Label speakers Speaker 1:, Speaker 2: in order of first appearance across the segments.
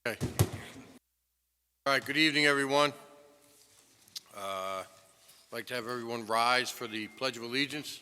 Speaker 1: Okay. All right, good evening, everyone. I'd like to have everyone rise for the Pledge of Allegiance.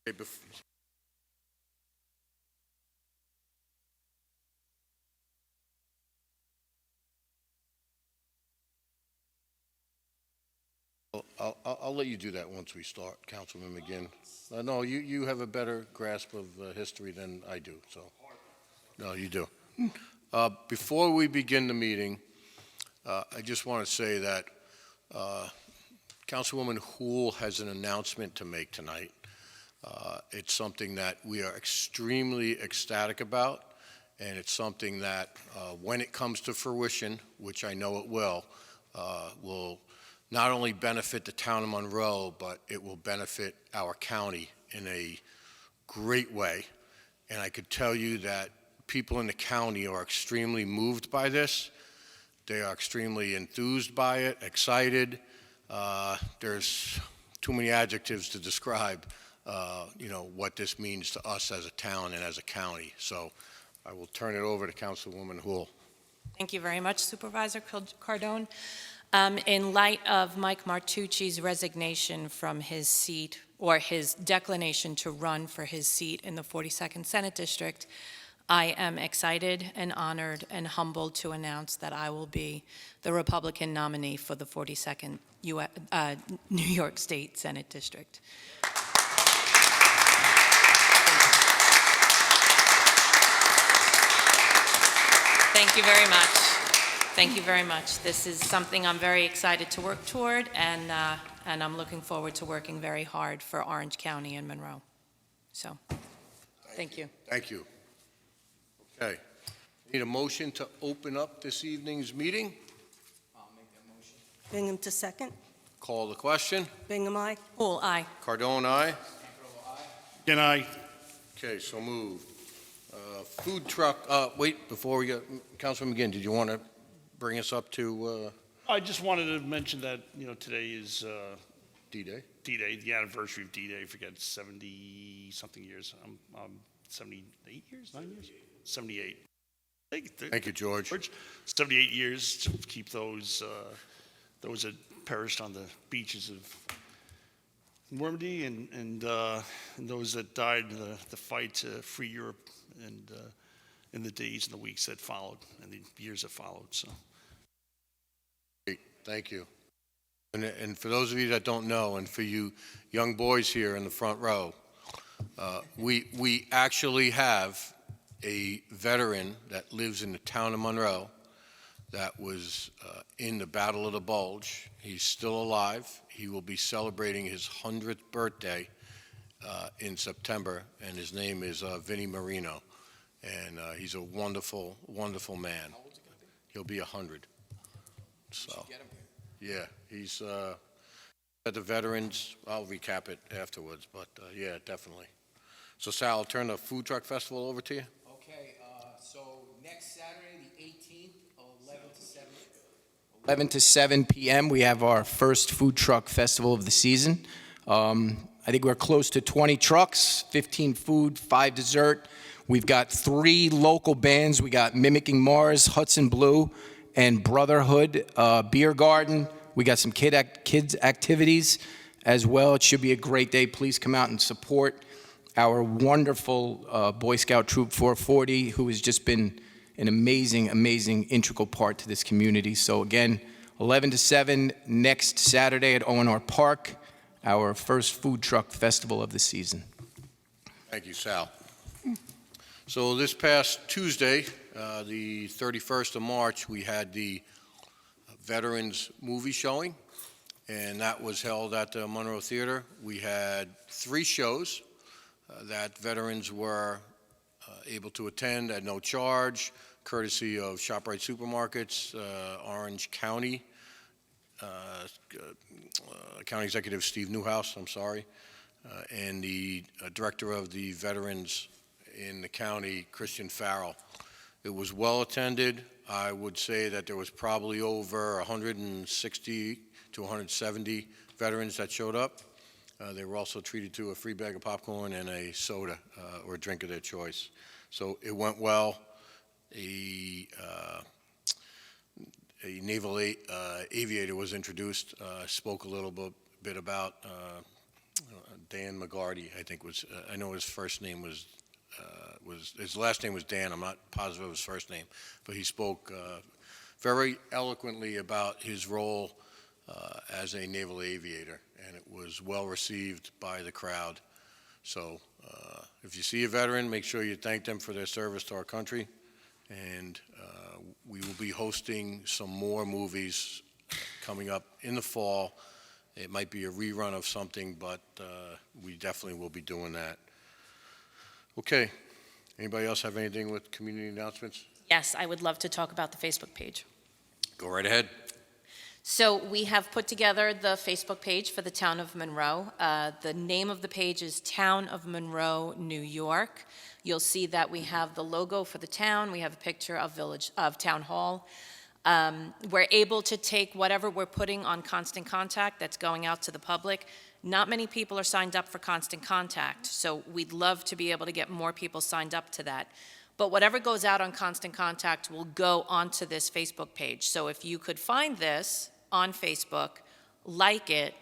Speaker 1: Okay, I'll let you do that once we start, Councilman McGinn. No, you have a better grasp of history than I do, so. No, you do. Before we begin the meeting, I just want to say that Councilwoman Houle has an announcement to make tonight. It's something that we are extremely ecstatic about, and it's something that, when it comes to fruition, which I know it will not only benefit the town of Monroe, but it will benefit our county in a great way. And I could tell you that people in the county are extremely moved by this. They are extremely enthused by it, excited. There's too many adjectives to describe what this means to us as a town and as a county. So I will turn it over to Councilwoman Houle.
Speaker 2: Thank you very much, Supervisor Cardone. In light of Mike Martucci's resignation from his seat, or his declination to run for his seat in the 42nd Senate District, I am excited and honored and humbled to announce that I will be the Republican nominee for the 42nd New York State Senate District. Thank you very much. Thank you very much. This is something I'm very excited to work toward, and I'm looking forward to working very hard for Orange County and Monroe. So, thank you.
Speaker 1: Thank you. Okay. Need a motion to open up this evening's meeting?
Speaker 3: I'll make that motion.
Speaker 4: Bingham to second.
Speaker 1: Call the question.
Speaker 4: Bingham, aye.
Speaker 2: Houle, aye.
Speaker 1: Cardone, aye.
Speaker 5: Can I?
Speaker 1: Okay, so moved. Food truck, wait, before we get, Councilman McGinn, did you want to bring us up to
Speaker 5: I just wanted to mention that, today is
Speaker 1: D-Day?
Speaker 5: D-Day, the anniversary of D-Day. I forget, 70-something years. I'm 78 years, 9 years? 78.
Speaker 1: Thank you, George.
Speaker 5: 78 years to keep those that perished on the beaches of Normandy and those that died in the fight to free Europe and in the days and the weeks that followed and the years that followed. So,
Speaker 1: Great. Thank you. And for those of you that don't know, and for you young boys here in the front row, we actually have a veteran that lives in the town of Monroe that was in the Battle of the Bulge. He's still alive. He will be celebrating his 100th birthday in September, and his name is Vinnie Marino. And he's a wonderful, wonderful man.
Speaker 3: How old is he going to be?
Speaker 1: He'll be 100. So,
Speaker 3: Get him here.
Speaker 1: yeah, he's at the veterans. I'll recap it afterwards, but yeah, definitely. So, Sal, I'll turn the Food Truck Festival over to you.
Speaker 3: Okay, so next Saturday, the 18th, 11 to 7. 11 to 7 p.m., we have our first food truck festival of the season. I think we're close to 20 trucks, 15 food, 5 dessert. We've got 3 local bands. We got Mimicking Mars, Hudson Blue, and Brotherhood Beer Garden. We got some kids activities as well. It should be a great day. Please come out and support our wonderful Boy Scout Troop 440, who has just been an amazing, amazing integral part to this community. So again, 11 to 7 next Saturday at O&R Park, our first food truck festival of the season.
Speaker 1: Thank you, Sal. So this past Tuesday, the 31st of March, we had the Veterans movie showing, and that was held at the Monroe Theater. We had 3 shows that veterans were able to attend at no charge, courtesy of ShopRite Supermarkets, Orange County, County Executive Steve Newhouse, I'm sorry, and the Director of the Veterans in the county, Christian Farrell. It was well-attended. I would say that there was probably over 160 to 170 veterans that showed up. They were also treated to a free bag of popcorn and a soda or a drink of their choice. So it went well. A naval aviator was introduced, spoke a little bit about Dan McGarty, I think was, I know his first name was his last name was Dan, I'm not positive of his first name, but he spoke very eloquently about his role as a naval aviator, and it was well received by the crowd. So if you see a veteran, make sure you thank them for their service to our country, and we will be hosting some more movies coming up in the fall. It might be a rerun of something, but we definitely will be doing that. Okay. Anybody else have anything with community announcements?
Speaker 2: Yes, I would love to talk about the Facebook page.
Speaker 1: Go right ahead.
Speaker 2: So we have put together the Facebook page for the town of Monroe. The name of the page is Town of Monroe, New York. You'll see that we have the logo for the town. We have a picture of Town Hall. We're able to take whatever we're putting on Constant Contact that's going out to the public. Not many people are signed up for Constant Contact, so we'd love to be able to get more people signed up to that. But whatever goes out on Constant Contact will go onto this Facebook page. So if you could find this on Facebook, like it,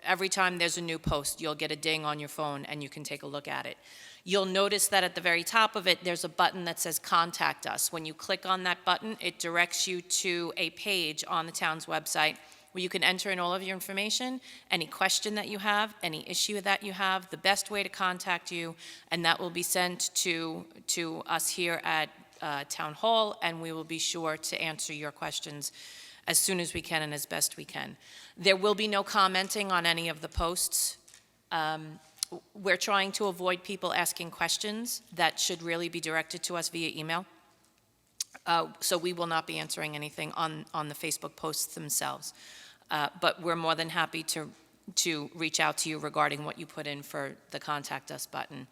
Speaker 2: every time there's a new post, you'll get a ding on your phone and you can take a look at it. You'll notice that at the very top of it, there's a button that says Contact Us. When you click on that button, it directs you to a page on the town's website where you can enter in all of your information, any question that you have, any issue that you have, the best way to contact you, and that will be sent to us here at Town Hall, and we will be sure to answer your questions as soon as we can and as best we can. There will be no commenting on any of the posts. We're trying to avoid people asking questions that should really be directed to us via email. So we will not be answering anything on the Facebook posts themselves. But we're more than happy to reach out to you regarding what you put in for the Contact Us button.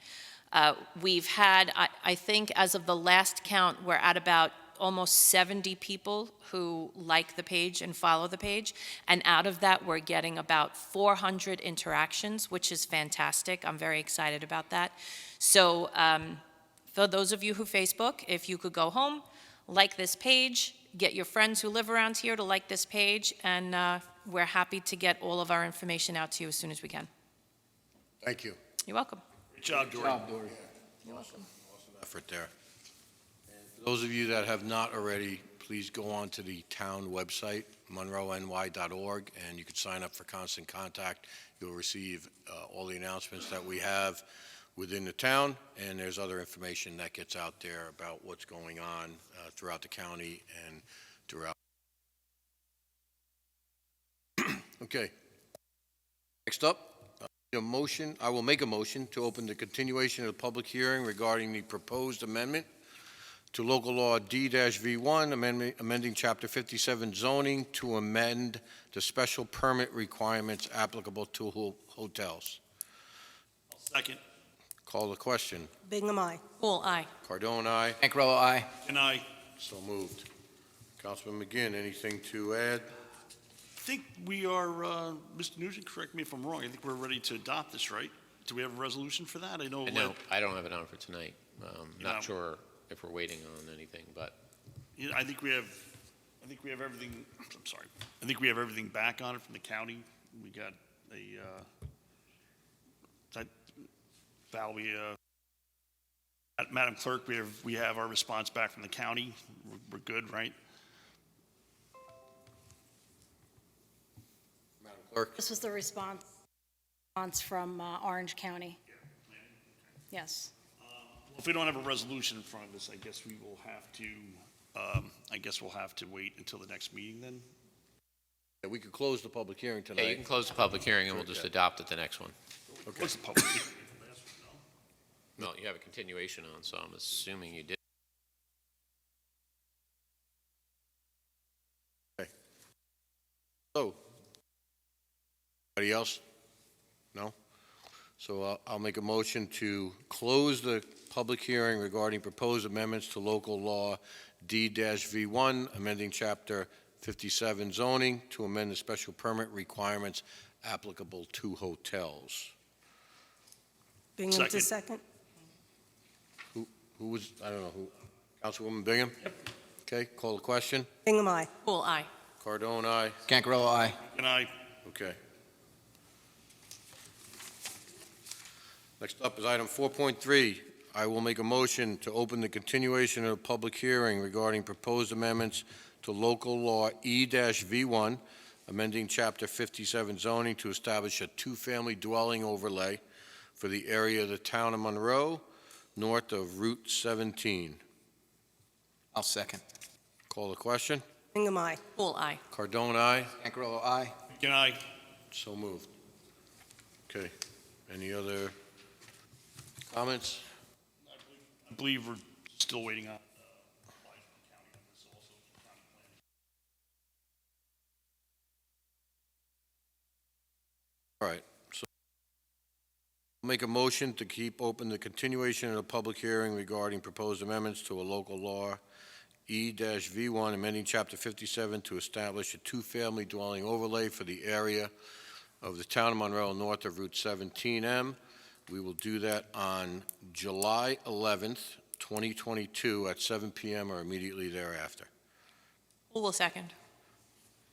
Speaker 2: We've had, I think as of the last count, we're at about almost 70 people who like the page and follow the page. And out of that, we're getting about 400 interactions, which is fantastic. I'm very excited about that. So for those of you who Facebook, if you could go home, like this page, get your friends who live around here to like this page, and we're happy to get all of our information out to you as soon as we can.
Speaker 1: Thank you.
Speaker 2: You're welcome.
Speaker 5: Good job, Dory.
Speaker 2: You're welcome.
Speaker 1: Awesome effort there. And for those of you that have not already, please go on to the town website, monroeny.org, and you can sign up for Constant Contact. You'll receive all the announcements that we have within the town, and there's other information that gets out there about what's going on throughout the county and throughout. Okay. Next up, I will make a motion to open the continuation of the public hearing regarding the proposed amendment to local law D-V1, amending Chapter 57 zoning to amend the special permit requirements applicable to hotels.
Speaker 5: Second.
Speaker 1: Call the question.
Speaker 4: Bingham, aye.
Speaker 2: Cool, aye.
Speaker 1: Cardone, aye.
Speaker 3: Ankarella, aye.
Speaker 5: And I
Speaker 1: So moved. Councilman McGinn, anything to add?
Speaker 5: think we are, Mr. Nugent, correct me if I'm wrong, I think we're ready to adopt this, right? Do we have a resolution for that? I know.
Speaker 6: No, I don't have it on for tonight.
Speaker 5: Yeah.
Speaker 6: Not sure if we're waiting on anything, but
Speaker 5: Yeah, I think we have everything, I'm sorry. I think we have everything back on it from the county. We got Val, Madam Clerk, we have our response back from the county. We're good, right?
Speaker 1: Madam Clerk?
Speaker 4: This was the response from Orange County. Yes.
Speaker 5: If we don't have a resolution in front of us, I guess we will have to, we'll have to wait until the next meeting then.
Speaker 1: Yeah, we could close the public hearing
Speaker 6: yeah, you can
Speaker 1: tonight.
Speaker 6: close the public hearing and we'll just adopt at the next one.
Speaker 5: What's the public hearing?
Speaker 6: Well, you have a continuation on, so I'm assuming you did.
Speaker 1: So, anybody else? No? So I'll make a motion to close the public hearing regarding proposed amendments to local law D-V1, amending Chapter 57 zoning to amend the special permit requirements applicable to hotels.
Speaker 7: Bingham to second.
Speaker 1: Who was, I don't know, who? Councilwoman Bingham? Okay, call the question.
Speaker 7: Bingham, aye.
Speaker 2: Poole, aye.
Speaker 1: Cardone, aye.
Speaker 3: Cancarello, aye.
Speaker 5: And I,
Speaker 1: Okay. Next up is item 4.3. I will make a motion to open the continuation of the public hearing regarding proposed amendments to local law E-V1, amending Chapter 57 zoning to establish a two-family dwelling overlay for the area of the town of Monroe, north of Route 17.
Speaker 3: I'll second.
Speaker 1: Call the question.
Speaker 7: Bingham, aye.
Speaker 2: Poole, aye.
Speaker 1: Cardone, aye.
Speaker 3: Cancarello, aye.
Speaker 5: and I,
Speaker 1: So moved. Okay. Any other comments?
Speaker 5: I believe we're still waiting on.
Speaker 1: All right. So I'll make a motion to keep open the continuation of the public hearing regarding proposed amendments to a local law E-V1, amending Chapter 57 to establish a two-family dwelling overlay for the area of the town of Monroe north of Route 17M. We will do that on July 11th, 2022 at 7 p.m. or immediately thereafter.
Speaker 2: Poole will second.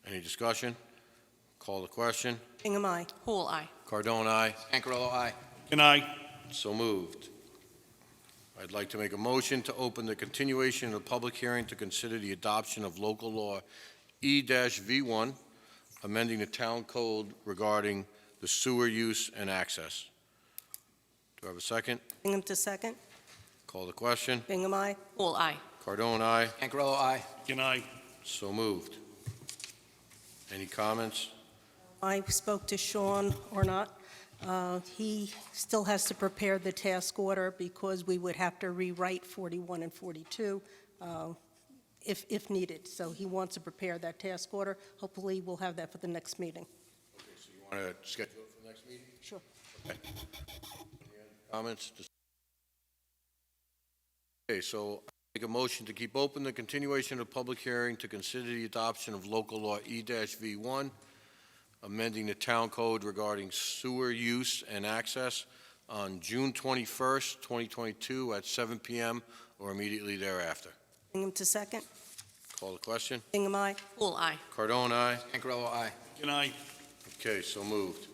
Speaker 1: Any discussion? Call the question.
Speaker 7: Bingham, aye.
Speaker 2: Poole, aye.
Speaker 1: Cardone, aye.
Speaker 3: Cancarello, aye.
Speaker 5: And I,
Speaker 1: So moved. I'd like to make a motion to open the continuation of the public hearing to consider the adoption of local law E-V1, amending the town code regarding the sewer use and access. Do I have a second?
Speaker 7: Bingham to second.
Speaker 1: Call the question.
Speaker 7: Bingham, aye.
Speaker 2: Poole, aye.
Speaker 1: Cardone, aye.
Speaker 3: Cancarello, aye.
Speaker 5: and I,
Speaker 1: So moved. Any comments?
Speaker 7: I spoke to Sean or not. He still has to prepare the task order because we would have to rewrite 41 and 42 if needed. So he wants to prepare that task order. Hopefully, we'll have that for the next meeting.
Speaker 1: Okay, so you want to schedule it for the next meeting?
Speaker 7: Sure.
Speaker 1: Okay. Any other comments? Okay, so I make a motion to keep open the continuation of the public hearing to consider the adoption of local law E-V1, amending the town code regarding sewer use and access on June 21st, 2022 at 7 p.m. or immediately thereafter.
Speaker 7: Bingham to second.
Speaker 1: Call the question.
Speaker 7: Bingham, aye.
Speaker 2: Poole, aye.
Speaker 1: Cardone, aye.
Speaker 3: Cancarello, aye.
Speaker 5: and I,
Speaker 1: Okay, so moved.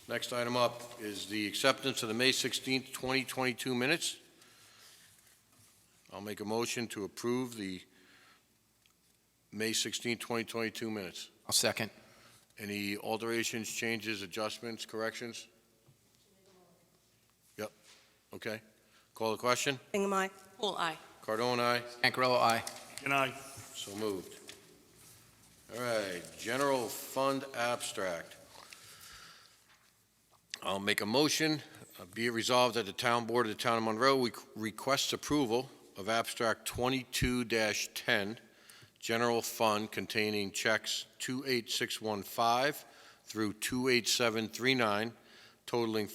Speaker 1: Next item up is the acceptance of the May 16th, 2022 minutes. I'll make a motion to approve the May 16th, 2022 minutes.
Speaker 3: I'll second.
Speaker 1: Any alterations, changes, adjustments, corrections? Yep, okay. Call the question.
Speaker 7: Bingham, aye.
Speaker 2: Poole, aye.
Speaker 1: Cardone, aye.
Speaker 3: Cancarello, aye.
Speaker 5: and I,
Speaker 1: So moved. All right, general fund abstract. I'll make a motion, be it resolved that the town board of the town of Monroe requests approval of abstract 22-10, general fund containing checks 28615 through 28739, totaling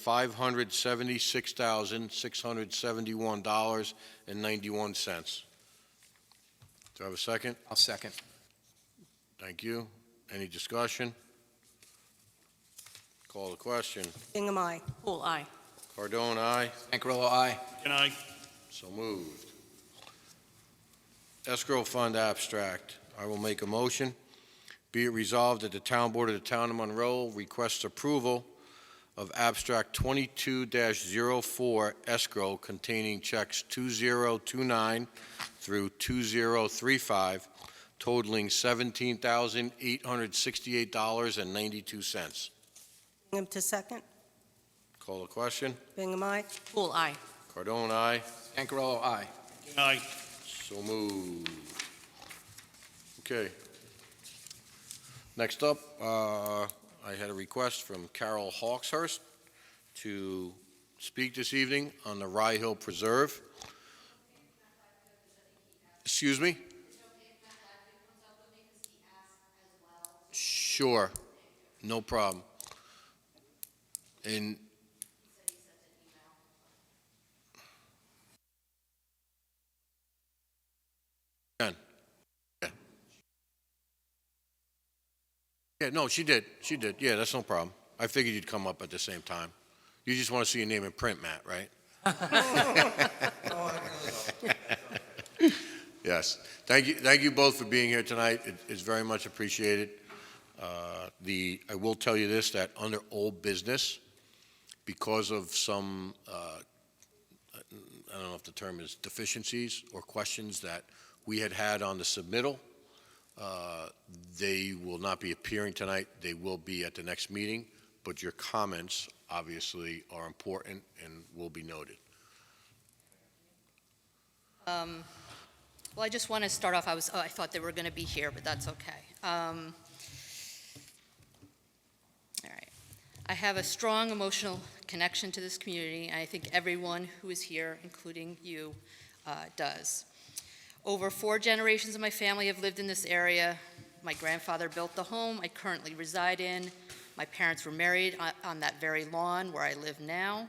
Speaker 1: $576,671.91. Do I have a second?
Speaker 3: I'll second.
Speaker 1: Thank you. Any discussion? Call the question.
Speaker 7: Bingham, aye.
Speaker 2: Poole, aye.
Speaker 1: Cardone, aye.
Speaker 3: Cancarello, aye.
Speaker 5: and I,
Speaker 1: So moved. Escrow fund abstract. I will make a motion. Be it resolved that the town board of the town of Monroe requests approval of abstract 22-04 escrow containing checks 2029 through 2035, totaling $17,868.92.
Speaker 7: Bingham to second.
Speaker 1: Call the question.
Speaker 7: Bingham, aye.
Speaker 2: Poole, aye.
Speaker 1: Cardone, aye.
Speaker 3: Cancarello, aye.
Speaker 5: and I,
Speaker 1: So moved. Okay. Next up, I had a request from Carol Hawkshurst to speak this evening on the Rye Hill Preserve. Excuse me? Sure, no problem. And Ken? Yeah. Yeah, no, she did. She did. Yeah, that's no problem. I figured you'd come up at the same time. You just want to see your name in print, Matt, right? Yes. Thank you both for being here tonight. It's very much appreciated. I will tell you this, that under old business, because of some, I don't know if the term is deficiencies or questions that we had on the submittal, they will not be appearing tonight. They will be at the next meeting, but your comments obviously are important and will be noted.
Speaker 8: Well, I just want to start off, I thought they were going to be here, but that's okay. All right. I have a strong emotional connection to this community, and I think everyone who is here, including you, does. Over 4 generations of my family have lived in this area. My grandfather built the home I currently reside in. My parents were married on that very lawn where I live now.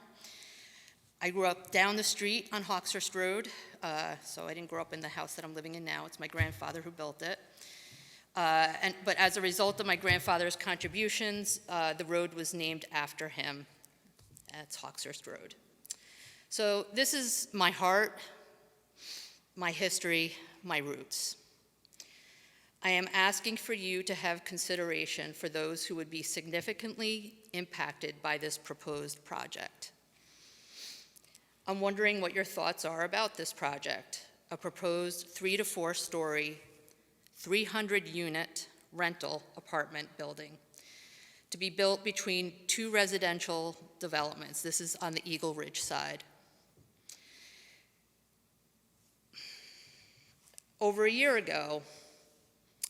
Speaker 8: I grew up down the street on Hawkshurst Road, so I didn't grow up in the house that I'm living in now. It's my grandfather who built it. But as a result of my grandfather's contributions, the road was named after him. That's Hawkshurst Road. So this is my heart, my history, my roots. I am asking for you to have consideration for those who would be significantly impacted by this proposed project. I'm wondering what your thoughts are about this project, a proposed 3 to 4 story, 300-unit rental apartment building to be built between 2 residential developments. This is on the Eagle Ridge side. Over a year ago,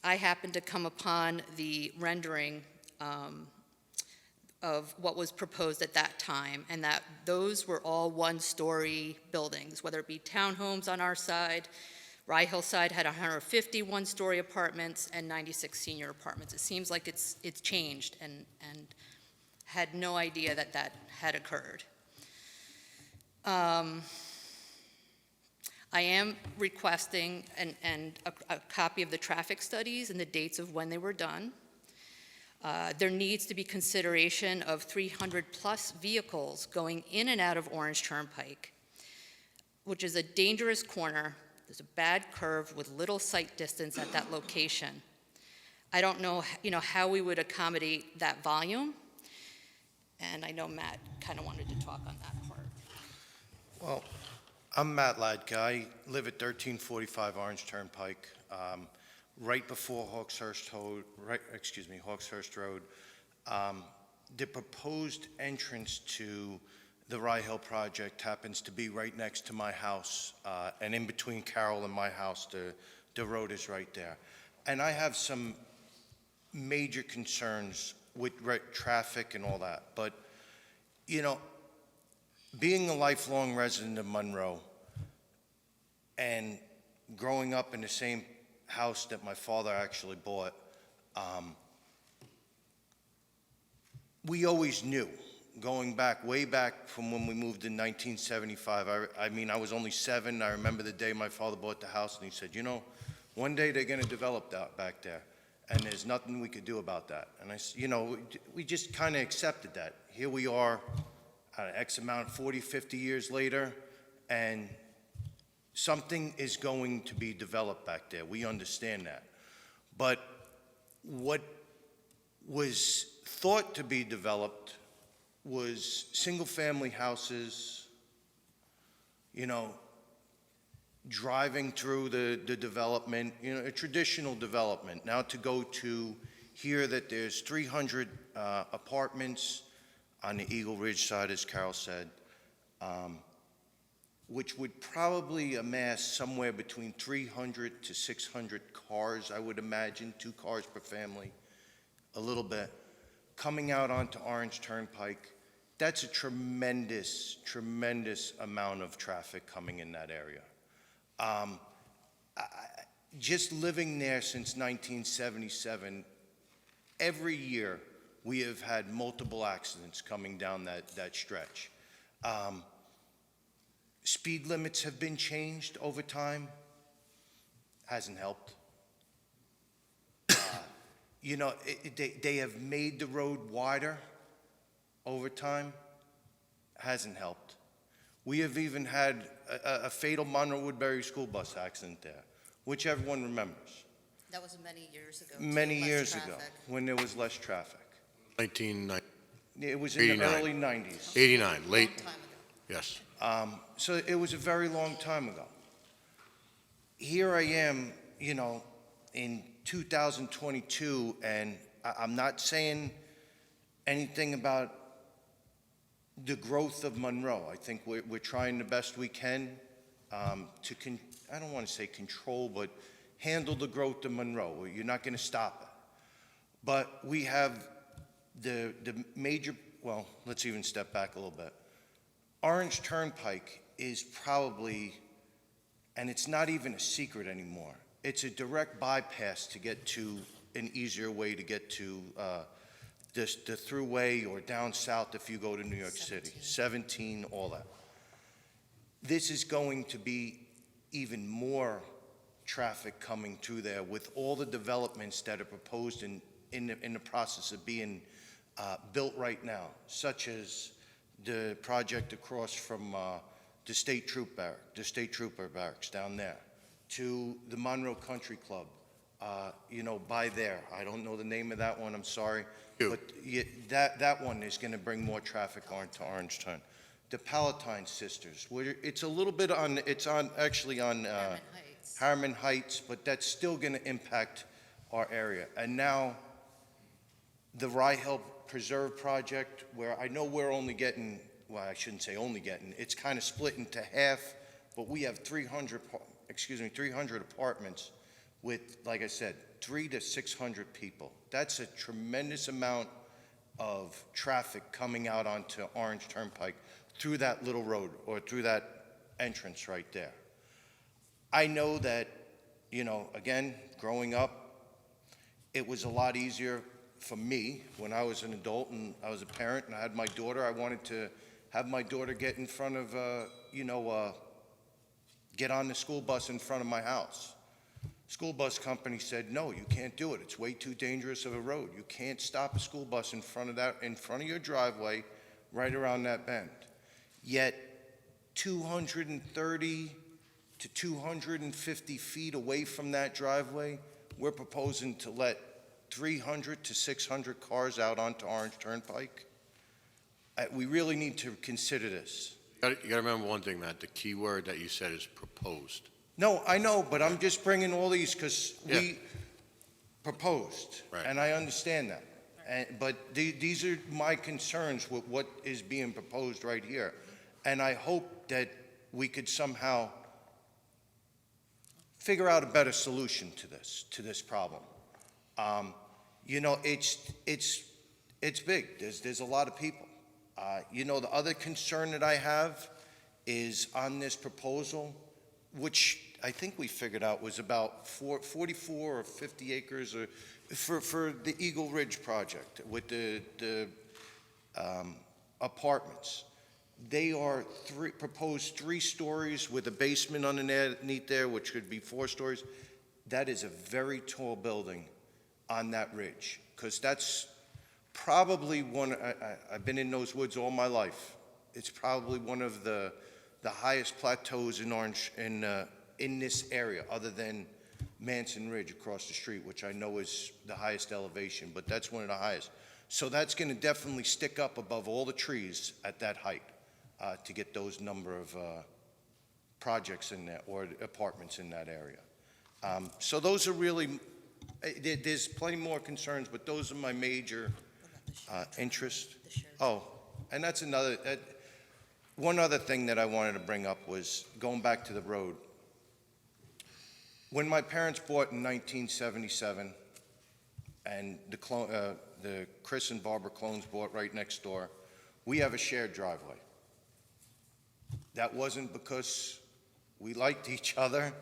Speaker 8: I happened to come upon the rendering of what was proposed at that time, and that those were all 1-story buildings, whether it be townhomes on our side. Rye Hill side had 150 1-story apartments and 96 senior apartments. It seems like it's changed, and had no idea that that had occurred. I am requesting a copy of the traffic studies and the dates of when they were done. There needs to be consideration of 300-plus vehicles going in and out of Orange Turnpike, which is a dangerous corner. There's a bad curve with little sight distance at that location. I don't know, how we would accommodate that volume, and I know Matt kind of wanted to talk on that part.
Speaker 9: Well, I'm Matt Ladka. I live at 1345 Orange Turnpike, right before Hawkshurst Road. The proposed entrance to the Rye Hill project happens to be right next to my house, and in between Carroll and my house, the road is right there. And I have some major concerns with traffic and all that. But, being a lifelong resident of Monroe and growing up in the same house that my father actually bought, we always knew, going back, way back from when we moved in 1975. I mean, I was only 7. I remember the day my father bought the house, and he said, one day they're going to develop that back there, and there's nothing we could do about that. And we just kind of accepted that. Here we are, X amount, 40, 50 years later, and something is going to be developed back there. We understand that. But what was thought to be developed was single-family houses, driving through the development, a traditional development. Now to go to hear that there's 300 apartments on the Eagle Ridge side, as Carol said, which would probably amass somewhere between 300 to 600 cars, I would imagine, 2 cars per family, a little bit, coming out onto Orange Turnpike. That's a tremendous, tremendous amount of traffic coming in that area. Just living there since 1977, every year, we have had multiple accidents coming down that stretch. Speed limits have been changed over time. Hasn't helped. They have made the road wider over time. Hasn't helped. We have even had a fatal Monroe Woodbury school bus accident there, which everyone remembers.
Speaker 8: That was many years ago.
Speaker 9: Many years ago, when there was less traffic.
Speaker 1: 1990,
Speaker 9: It was in the
Speaker 1: 89.
Speaker 9: early 90s.
Speaker 1: 89, late,
Speaker 8: Long time ago.
Speaker 1: yes.
Speaker 9: So it was a very long time ago. Here I am, in 2022, and I'm not saying anything about the growth of Monroe. I think we're trying the best we can to, I don't want to say control, but handle the growth of Monroe. You're not going to stop it. But we have the major, well, let's even step back a little bit. Orange Turnpike is probably, and it's not even a secret anymore, it's a direct bypass to get to an easier way to get to the thruway or down south if you go to New York City. 17, all that. This is going to be even more traffic coming through there with all the developments that are proposed in the process of being built right now, such as the project across from the State Trooper Barracks down there, to the Monroe Country Club, by there. I don't know the name of that one, I'm sorry. But that one is going to bring more traffic onto Orange Turn. The Palatine Sisters, it's a little bit on, actually on Harriman Heights, but that's still going to impact our area. And now, the Rye Hill Preserve Project, where I know we're only getting, well, I shouldn't say only getting, it's kind of split into half, but we have 300 apartments with, like I said, 300 to 600 people. That's a tremendous amount of traffic coming out onto Orange Turnpike through that little road or through that entrance right there. I know that, again, growing up, it was a lot easier for me when I was an adult and I was a parent and I had my daughter. I wanted to have my daughter get in front of, get on the school bus in front of my house. School bus company said, no, you can't do it. It's way too dangerous of a road. You can't stop a school bus in front of your driveway, right around that bend. Yet 230 to 250 feet away from that driveway, we're proposing to let 300 to 600 cars out onto Orange Turnpike. We really need to consider this.
Speaker 1: You got to remember one thing, Matt, the key word that you said is proposed.
Speaker 9: No, I know, but I'm just bringing all these because
Speaker 1: Yeah.
Speaker 9: we proposed,
Speaker 1: Right.
Speaker 9: and I understand that. But these are my concerns with what is being proposed right here. And I hope that we could somehow figure out a better solution to this problem. It's big. There's a lot of people. The other concern that I have is on this proposal, which I think we figured out was about 44 or 50 acres for the Eagle Ridge project with the apartments. They are proposed 3 stories with a basement underneath there, which could be 4 stories. That is a very tall building on that ridge, because that's probably one, I've been in those woods all my life. It's probably one of the highest plateaus in this area, other than Manson Ridge across the street, which I know is the highest elevation, but that's one of the highest. So that's going to definitely stick up above all the trees at that height to get those number of projects in there or apartments in that area. So those are really, there's plenty more concerns, but those are my major interests. Oh, and that's one other thing that I wanted to bring up was going back to the road. When my parents bought in 1977, and the Chris and Barbara clones bought right next door, we have a shared driveway. That wasn't because we liked each other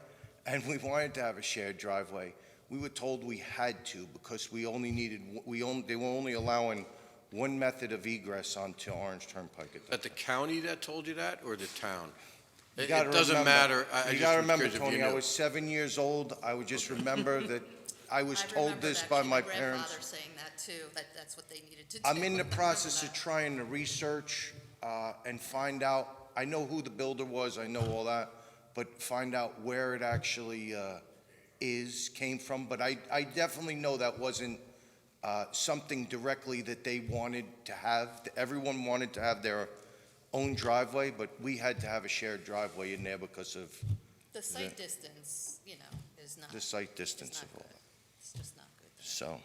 Speaker 9: and we wanted to have a shared driveway. we were told we had to because we only needed, they were only allowing one method of egress onto Orange Turnpike at
Speaker 1: Is
Speaker 9: that
Speaker 1: that the county that told you that, or the town?
Speaker 9: You
Speaker 1: It
Speaker 9: gotta
Speaker 1: doesn't
Speaker 9: remember-
Speaker 1: matter. I
Speaker 9: You
Speaker 1: just
Speaker 9: gotta
Speaker 1: was
Speaker 9: remember,
Speaker 1: curious if you
Speaker 9: Tony, I
Speaker 1: knew.
Speaker 9: was 7 years old. I would just remember that I was
Speaker 8: I
Speaker 9: told
Speaker 8: remember
Speaker 9: this
Speaker 8: that
Speaker 9: by
Speaker 8: too.
Speaker 9: my
Speaker 8: grandfather
Speaker 9: parents.
Speaker 8: saying that too, that's what they needed to do.
Speaker 9: I'm in the
Speaker 8: I remember
Speaker 9: process of
Speaker 8: that.
Speaker 9: trying to research and find out, I know who the builder was, I know all that, but find out where it actually came from. But I definitely know that wasn't something directly that they wanted to have. Everyone wanted to have their own driveway, but we had to have a shared driveway in there because of
Speaker 8: The site distance, is not,
Speaker 9: the site
Speaker 8: is
Speaker 9: distance
Speaker 8: not
Speaker 9: of all
Speaker 8: good.
Speaker 9: that.
Speaker 8: It's just not good.
Speaker 9: So,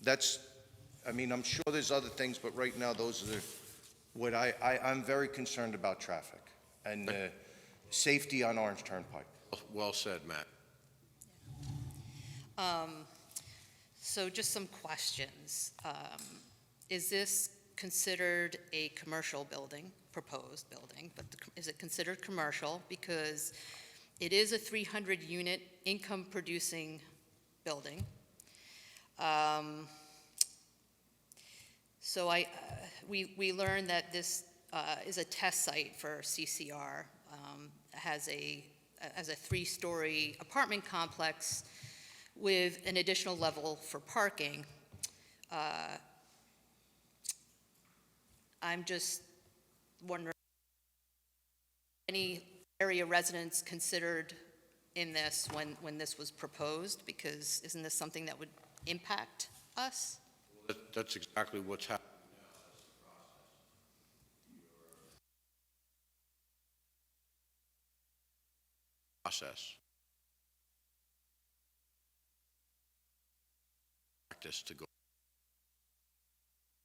Speaker 9: that's, I mean, I'm sure there's other things, but right now, those are what I'm very concerned about traffic and safety on Orange Turnpike.
Speaker 1: Well said, Matt.
Speaker 8: So just some questions. Is this considered a commercial building, proposed building, but is it considered commercial? Because it is a 300-unit income-producing building. So we learned that this is a test site for CCR, has a 3-story apartment complex with an additional level for parking. I'm just wondering, any area residents considered in this when this was proposed? Because isn't this something that would impact us?
Speaker 1: That's exactly what's happening now. Process. Practice to go.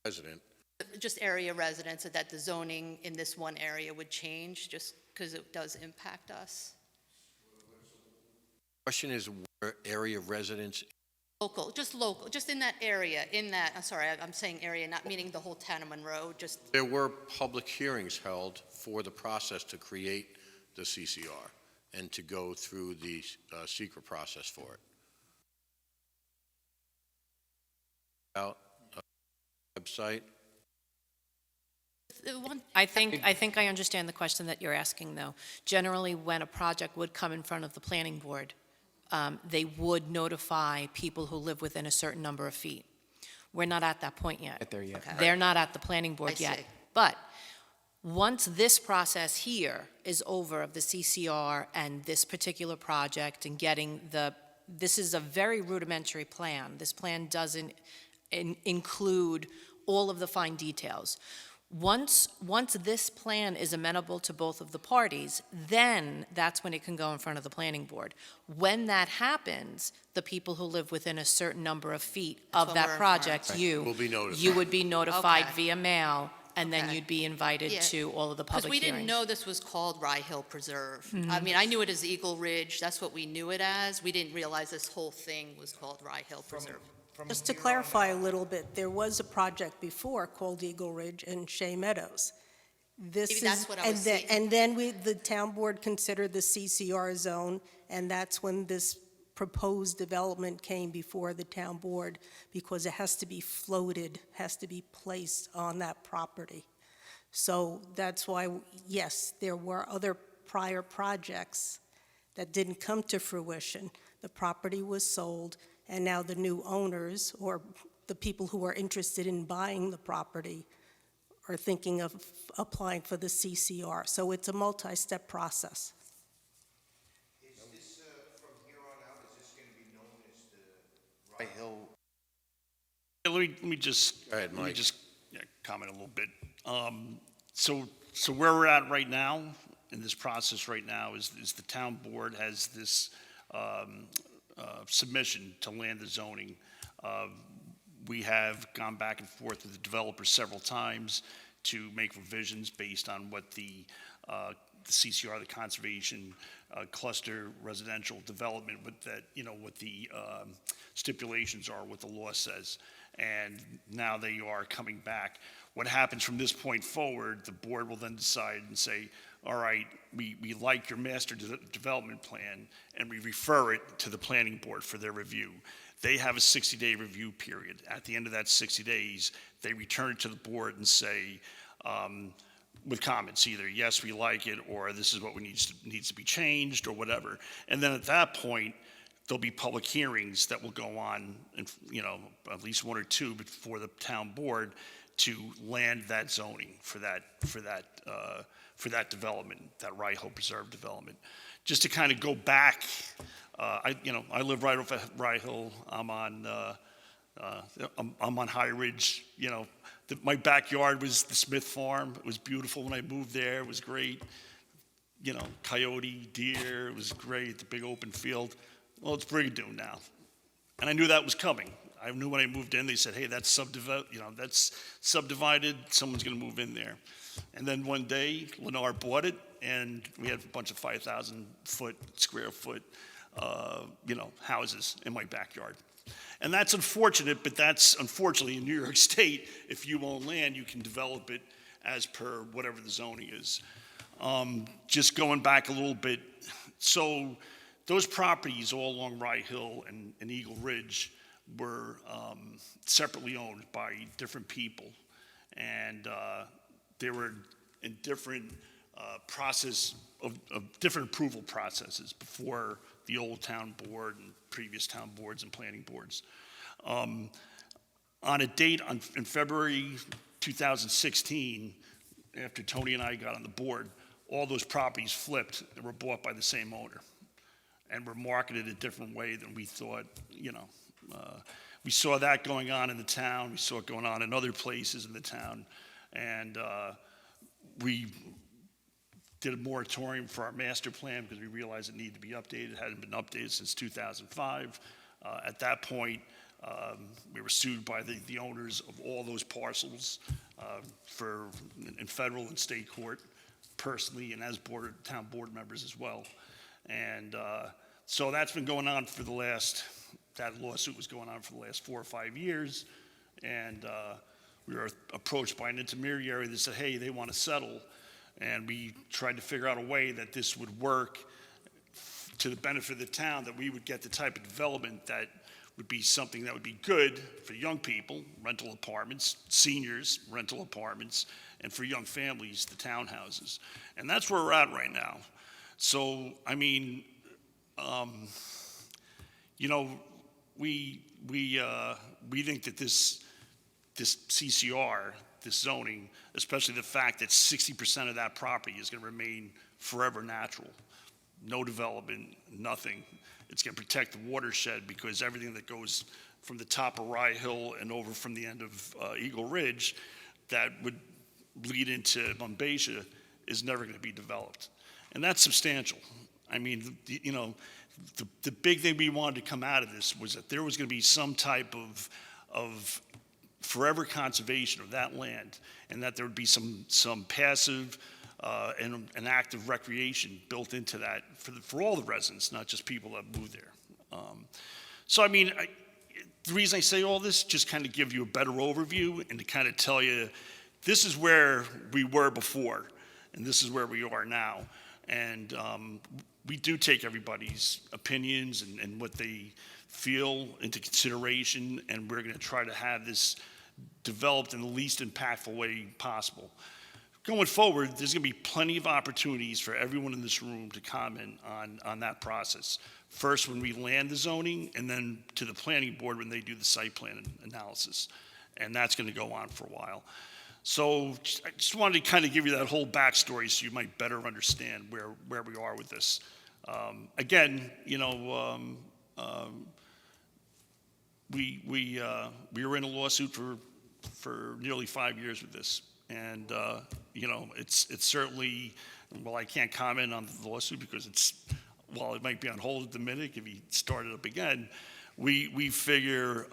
Speaker 1: Resident.
Speaker 8: Just area residents, that the zoning in this one area would change, just because it does impact us?
Speaker 1: Question is where area residents,
Speaker 8: Local, just in that area, I'm sorry, I'm saying area, not meaning the whole town of Monroe, just,
Speaker 1: there were public hearings held for the process to create the CCR and to go through the secret process for it. Out website.
Speaker 8: the one,
Speaker 2: I think I understand the question that you're asking, though. Generally, when a project would come in front of the planning board, they would notify people who live within a certain number of feet. We're not at that point yet.
Speaker 3: Get there yet.
Speaker 8: Okay.
Speaker 2: They're not at the planning board
Speaker 8: I
Speaker 2: yet.
Speaker 8: see.
Speaker 2: But once this process here is over of the CCR and this particular project and getting this is a very rudimentary plan. This plan doesn't include all of the fine details. Once this plan is amenable to both of the parties, then that's when it can go in front of the planning board. When that happens, the people who live within a certain number of feet
Speaker 8: That's
Speaker 2: of
Speaker 8: when
Speaker 2: that
Speaker 8: we're
Speaker 2: project,
Speaker 8: informed.
Speaker 1: Will be notified.
Speaker 2: you would be notified
Speaker 8: Okay.
Speaker 2: via mail, and then
Speaker 8: Okay.
Speaker 2: you'd be invited
Speaker 8: Yeah.
Speaker 2: to all of the
Speaker 8: because
Speaker 2: public
Speaker 8: we
Speaker 2: hearings.
Speaker 8: didn't know this was called Rye Hill Preserve. I mean, I knew it as Eagle Ridge, that's what we knew it as. We didn't realize this whole thing was called Rye Hill Preserve.
Speaker 7: Just to clarify a little bit, there was a project before called Eagle Ridge and Shea Meadows. This
Speaker 8: Maybe
Speaker 7: is,
Speaker 8: that's what I was seeing.
Speaker 7: and then the town board considered the CCR zone, and that's when this proposed development came before the town board, because it has to be floated, has to be placed on that property. So that's why, yes, there were other prior projects that didn't come to fruition. The property was sold, and now the new owners, or the people who are interested in buying the property, are thinking of applying for the CCR. So it's a multi-step process.
Speaker 9: Is this, from here on out, is this going to be known as the Rye Hill?
Speaker 5: Let me just,
Speaker 1: Go ahead,
Speaker 5: let me
Speaker 1: Mike.
Speaker 5: just comment a little bit. So where we're at right now, in this process right now, is the town board has this submission to land the zoning. We have gone back and forth with the developer several times to make revisions based on what the CCR, the Conservation Cluster Residential Development, what that, what the stipulations are, what the law says. and now they are coming back. What happens from this point forward, the board will then decide and say, all right, we like your master development plan, and we refer it to the planning board for their review. They have a 60-day review period. At the end of that 60 days, they return it to the board and say, with comments, either yes, we like it, or this is what needs to be changed, or whatever. And then at that point, there'll be public hearings that will go on, and at least one or two before the town board to land that zoning for that development, that Rye Hill Preserve development. Just to kind of go back, I live right off of Rye Hill. I'm on High Ridge. My backyard was the Smith Farm. It was beautiful when I moved there. It was great. Coyote, deer. It was great. The big open field. Well, it's Brigadoon now, and I knew that was coming. I knew when I moved in, they said, hey, that's subdivided, someone's gonna move in there. And then one day, Lennar bought it, and we had a bunch of 5,000 square foot, houses in my backyard. And that's unfortunate, but that's unfortunately in New York State, if you own land, you can develop it as per whatever the zoning is. Just going back a little bit, so those properties all along Rye Hill and Eagle Ridge were separately owned by different people, and they were in different different approval processes before the old town board and previous town boards and planning boards. On a date in February 2016, after Tony and I got on the board, all those properties flipped and were bought by the same owner, and were marketed a different way than we thought. We saw that going on in the town. We saw it going on in other places in the town. And we did a moratorium for our master plan because we realized it needed to be updated. It hadn't been updated since 2005. At that point, we were sued by the owners of all those parcels in federal and state court, personally, and as town board members as well. And so that's been going on for that lawsuit was going on for the last 4 or 5 years. And we were approached by an intermediary that said, hey, they want to settle. And we tried to figure out a way that this would work to the benefit of the town, that we would get the type of development that would be something that would be good for young people, rental apartments, seniors, rental apartments, and for young families, the townhouses. And that's where we're at right now. So, I mean, we think that this CCR, this zoning, especially the fact that 60% of that property is going to remain forever natural, no development, nothing. It's going to protect the watershed, because everything that goes from the top of Rye Hill and over from the end of Eagle Ridge that would lead into Mumbasia is never going to be developed. And that's substantial. I mean, the big thing we wanted to come out of this was that there was going to be some type of forever conservation of that land, and that there would be some passive and active recreation built into that for all the residents, not just people that move there. So, I mean, the reason I say all this, just kind of give you a better overview and to kind of tell you, this is where we were before, and this is where we are now. And we do take everybody's opinions and what they feel into consideration, and we're going to try to have this developed in the least impactful way possible. Going forward, there's going to be plenty of opportunities for everyone in this room to comment on that process. First, when we land the zoning, and then to the planning board when they do the site plan analysis. And that's going to go on for a while. So I just wanted to kind of give you that whole backstory so you might better understand where we are with this. Again, we were in a lawsuit for nearly 5 years with this. And, it's certainly, well, I can't comment on the lawsuit because while it might be on hold at the minute, if you start it up again, we figure,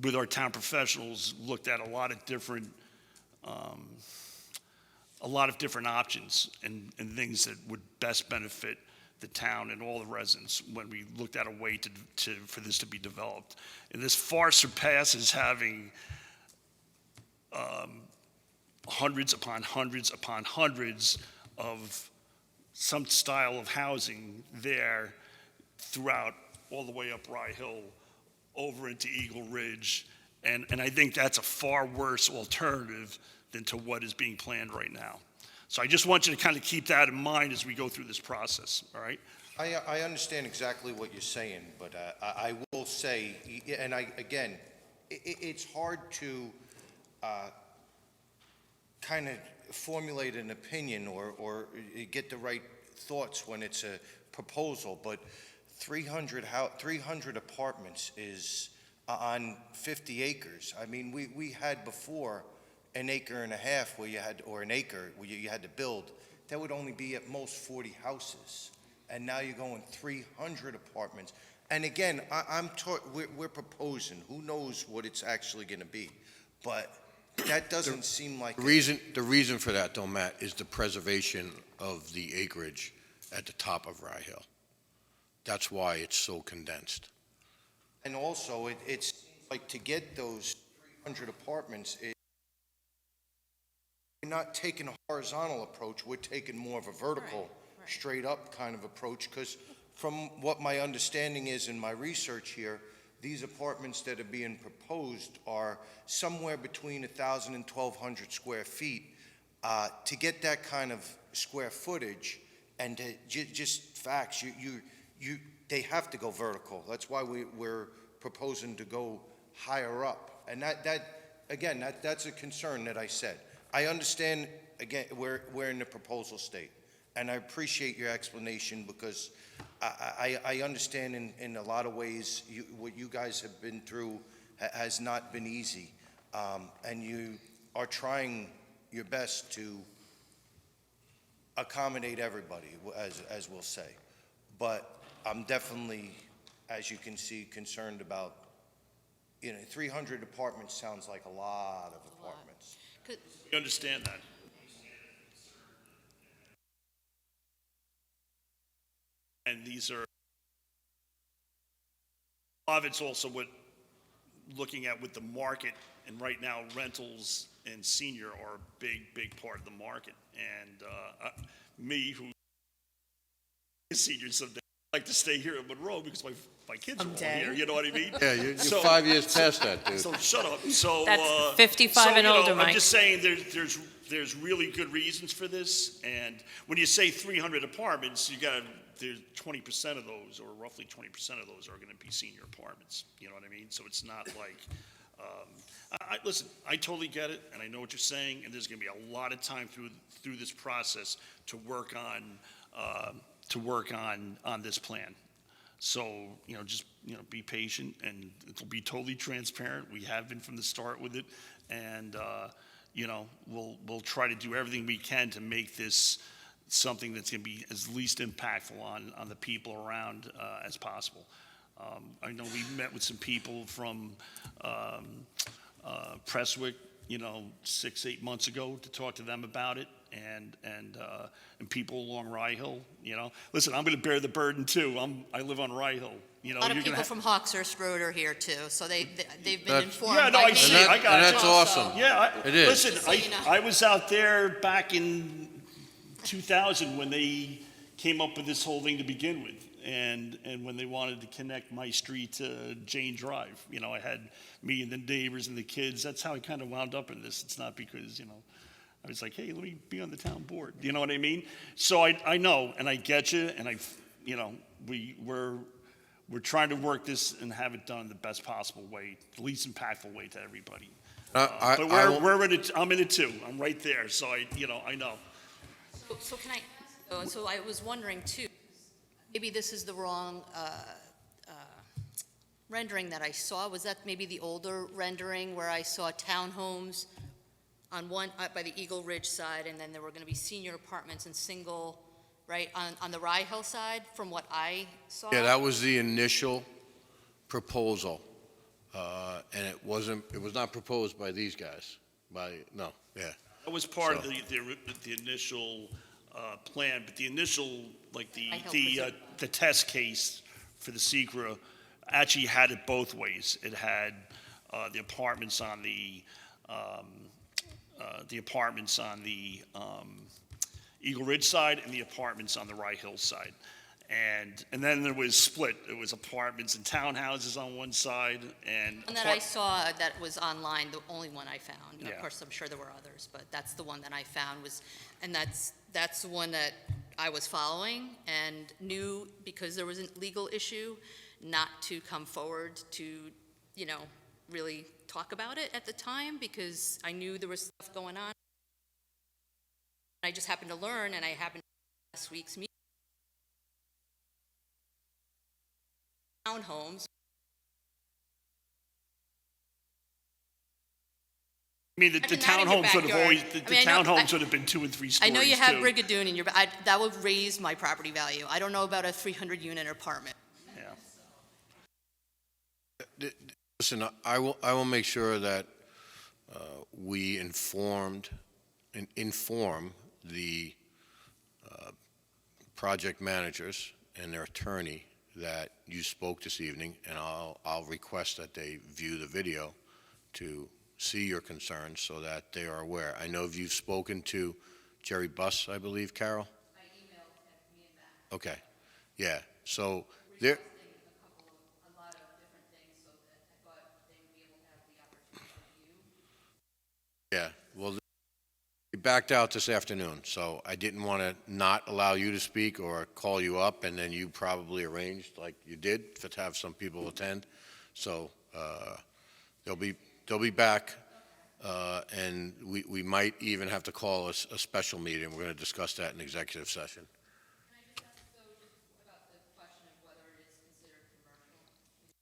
Speaker 5: with our town professionals, looked at a lot of different options and things that would best benefit the town and all the residents when we looked at a way for this to be developed. And this far surpasses having hundreds upon hundreds upon hundreds of some style of housing there throughout, all the way up Rye Hill, over into Eagle Ridge. And I think that's a far worse alternative than to what is being planned right now. So I just want you to kind of keep that in mind as we go through this process, all right?
Speaker 9: I understand exactly what you're saying, but I will say, and again, it's hard to kind of formulate an opinion or get the right thoughts when it's a proposal, but 300 apartments is on 50 acres. I mean, we had before an acre and a half where you had, or an acre where you had to build. That would only be at most 40 houses. And now you're going 300 apartments. And again, we're proposing, who knows what it's actually gonna be, but that doesn't seem like.
Speaker 1: The reason for that, though, Matt, is the preservation of the acreage at the top of Rye Hill. That's why it's so condensed.
Speaker 9: And also, it's like to get those 300 apartments, we're not taking a horizontal approach, we're taking more of a vertical, straight up kind of approach, because from what my understanding is in my research here, these apartments that are being proposed are somewhere between 1,000 and 1,200 square feet. To get that kind of square footage and to just facts, they have to go vertical. That's why we're proposing to go higher up. And that's a concern that I said. I understand, again, we're in the proposal state. And I appreciate your explanation because I understand in a lot of ways what you guys have been through has not been easy. And you are trying your best to accommodate everybody, as we'll say. But I'm definitely, as you can see, concerned about, 300 apartments sounds like a lot of apartments.
Speaker 5: You understand that? And these are, a lot of it's also looking at with the market, and right now rentals and senior are a big part of the market. And me, who is senior someday, I like to stay here in Monroe because my kids are all here, you know what I mean?
Speaker 1: Yeah, you're 5 years past that, dude.
Speaker 5: So shut up. So
Speaker 2: That's 55 and older,
Speaker 5: I'm
Speaker 2: Mike.
Speaker 5: just saying there's really good reasons for this. And when you say 300 apartments, there's 20% of those, or roughly 20% of those, are going to be senior apartments. You know what I mean? So it's not like. Listen, I totally get it, and I know what you're saying, and there's going to be a lot of time through this process to work on this plan. So, just, be patient, and it'll be totally transparent. We have been from the start with it, and, we'll try to do everything we can to make this something that's going to be as least impactful on the people around as possible. I know we met with some people from Prestwick, 6-8 months ago to talk to them about it, and people along Rye Hill. Listen, I'm going to bear the burden too. I live on Rye Hill.
Speaker 8: A lot of people from Hawkshurst Road are here too, so they've been informed.
Speaker 5: Yeah, no,
Speaker 8: by
Speaker 5: I
Speaker 8: me.
Speaker 5: see. I got
Speaker 1: And that's
Speaker 5: you.
Speaker 1: awesome.
Speaker 5: Yeah,
Speaker 1: It is.
Speaker 5: Listen,
Speaker 8: So you know.
Speaker 5: I was out there back in 2000 when they came up with this whole thing to begin with, and when they wanted to connect my street to Jane Drive. I had me and the neighbors and the kids. That's how I kind of wound up in this. It's not because, I was like, hey, let me be on the town board. You know what I mean? So I know, and I get you, and we're trying to work this and have it done the best possible way, the least impactful way to everybody. But I'm in it too. I'm right there, so I know.
Speaker 8: So can I, so I was wondering too, maybe this is the wrong rendering that I saw. Was that maybe the older rendering where I saw townhomes on one, by the Eagle Ridge side, and then there were going to be senior apartments and single, right, on the Rye Hill side, from what I saw?
Speaker 1: Yeah, that was the initial proposal, and it was not proposed by these guys, yeah.
Speaker 5: That was part of the initial plan, but the initial, like
Speaker 8: I helped
Speaker 5: the test case for the SECRA actually had it both ways. It had the apartments on the Eagle Ridge side and the apartments on the Rye Hill side. And then there was split. It was apartments and townhouses on one side and.
Speaker 8: One that I saw that was online, the only one I found. Of
Speaker 5: Yeah.
Speaker 8: course, I'm sure there were others, but that's the one that I found and that's the one that I was following and knew because there was a legal issue not to come forward to, really talk about it at the time because I knew there was stuff going on. I just happened to learn and I happened to last week's meeting. Townhomes.
Speaker 5: I mean, the
Speaker 8: Imagine that in your
Speaker 5: townhomes would have
Speaker 8: backyard.
Speaker 5: always,
Speaker 8: I mean, I know-
Speaker 5: townhomes would have been 2 and 3
Speaker 8: I
Speaker 5: stories
Speaker 8: know you have
Speaker 5: too.
Speaker 8: Brigadoon in your, that would raise my property value. I don't know about a 300-unit apartment.
Speaker 5: Yeah.
Speaker 1: Listen, I will make sure that we inform the project managers and their attorney that you spoke this evening, and I'll request that they view the video to see your concerns so that they are aware. I know you've spoken to Jerry Buss, I believe, Carol?
Speaker 8: I emailed me and Matt.
Speaker 1: Okay, yeah, so there,
Speaker 8: A lot of different things so that I thought they would be able to have the opportunity to view.
Speaker 1: yeah, well, we backed out this afternoon, so I didn't want to not allow you to speak or call you up, and then you probably arranged, like you did, to have some people attend. So they'll be back, and we might even have to call a special meeting. We're going to discuss that in executive session.
Speaker 8: Can I just ask though about the question of whether it is considered commercial?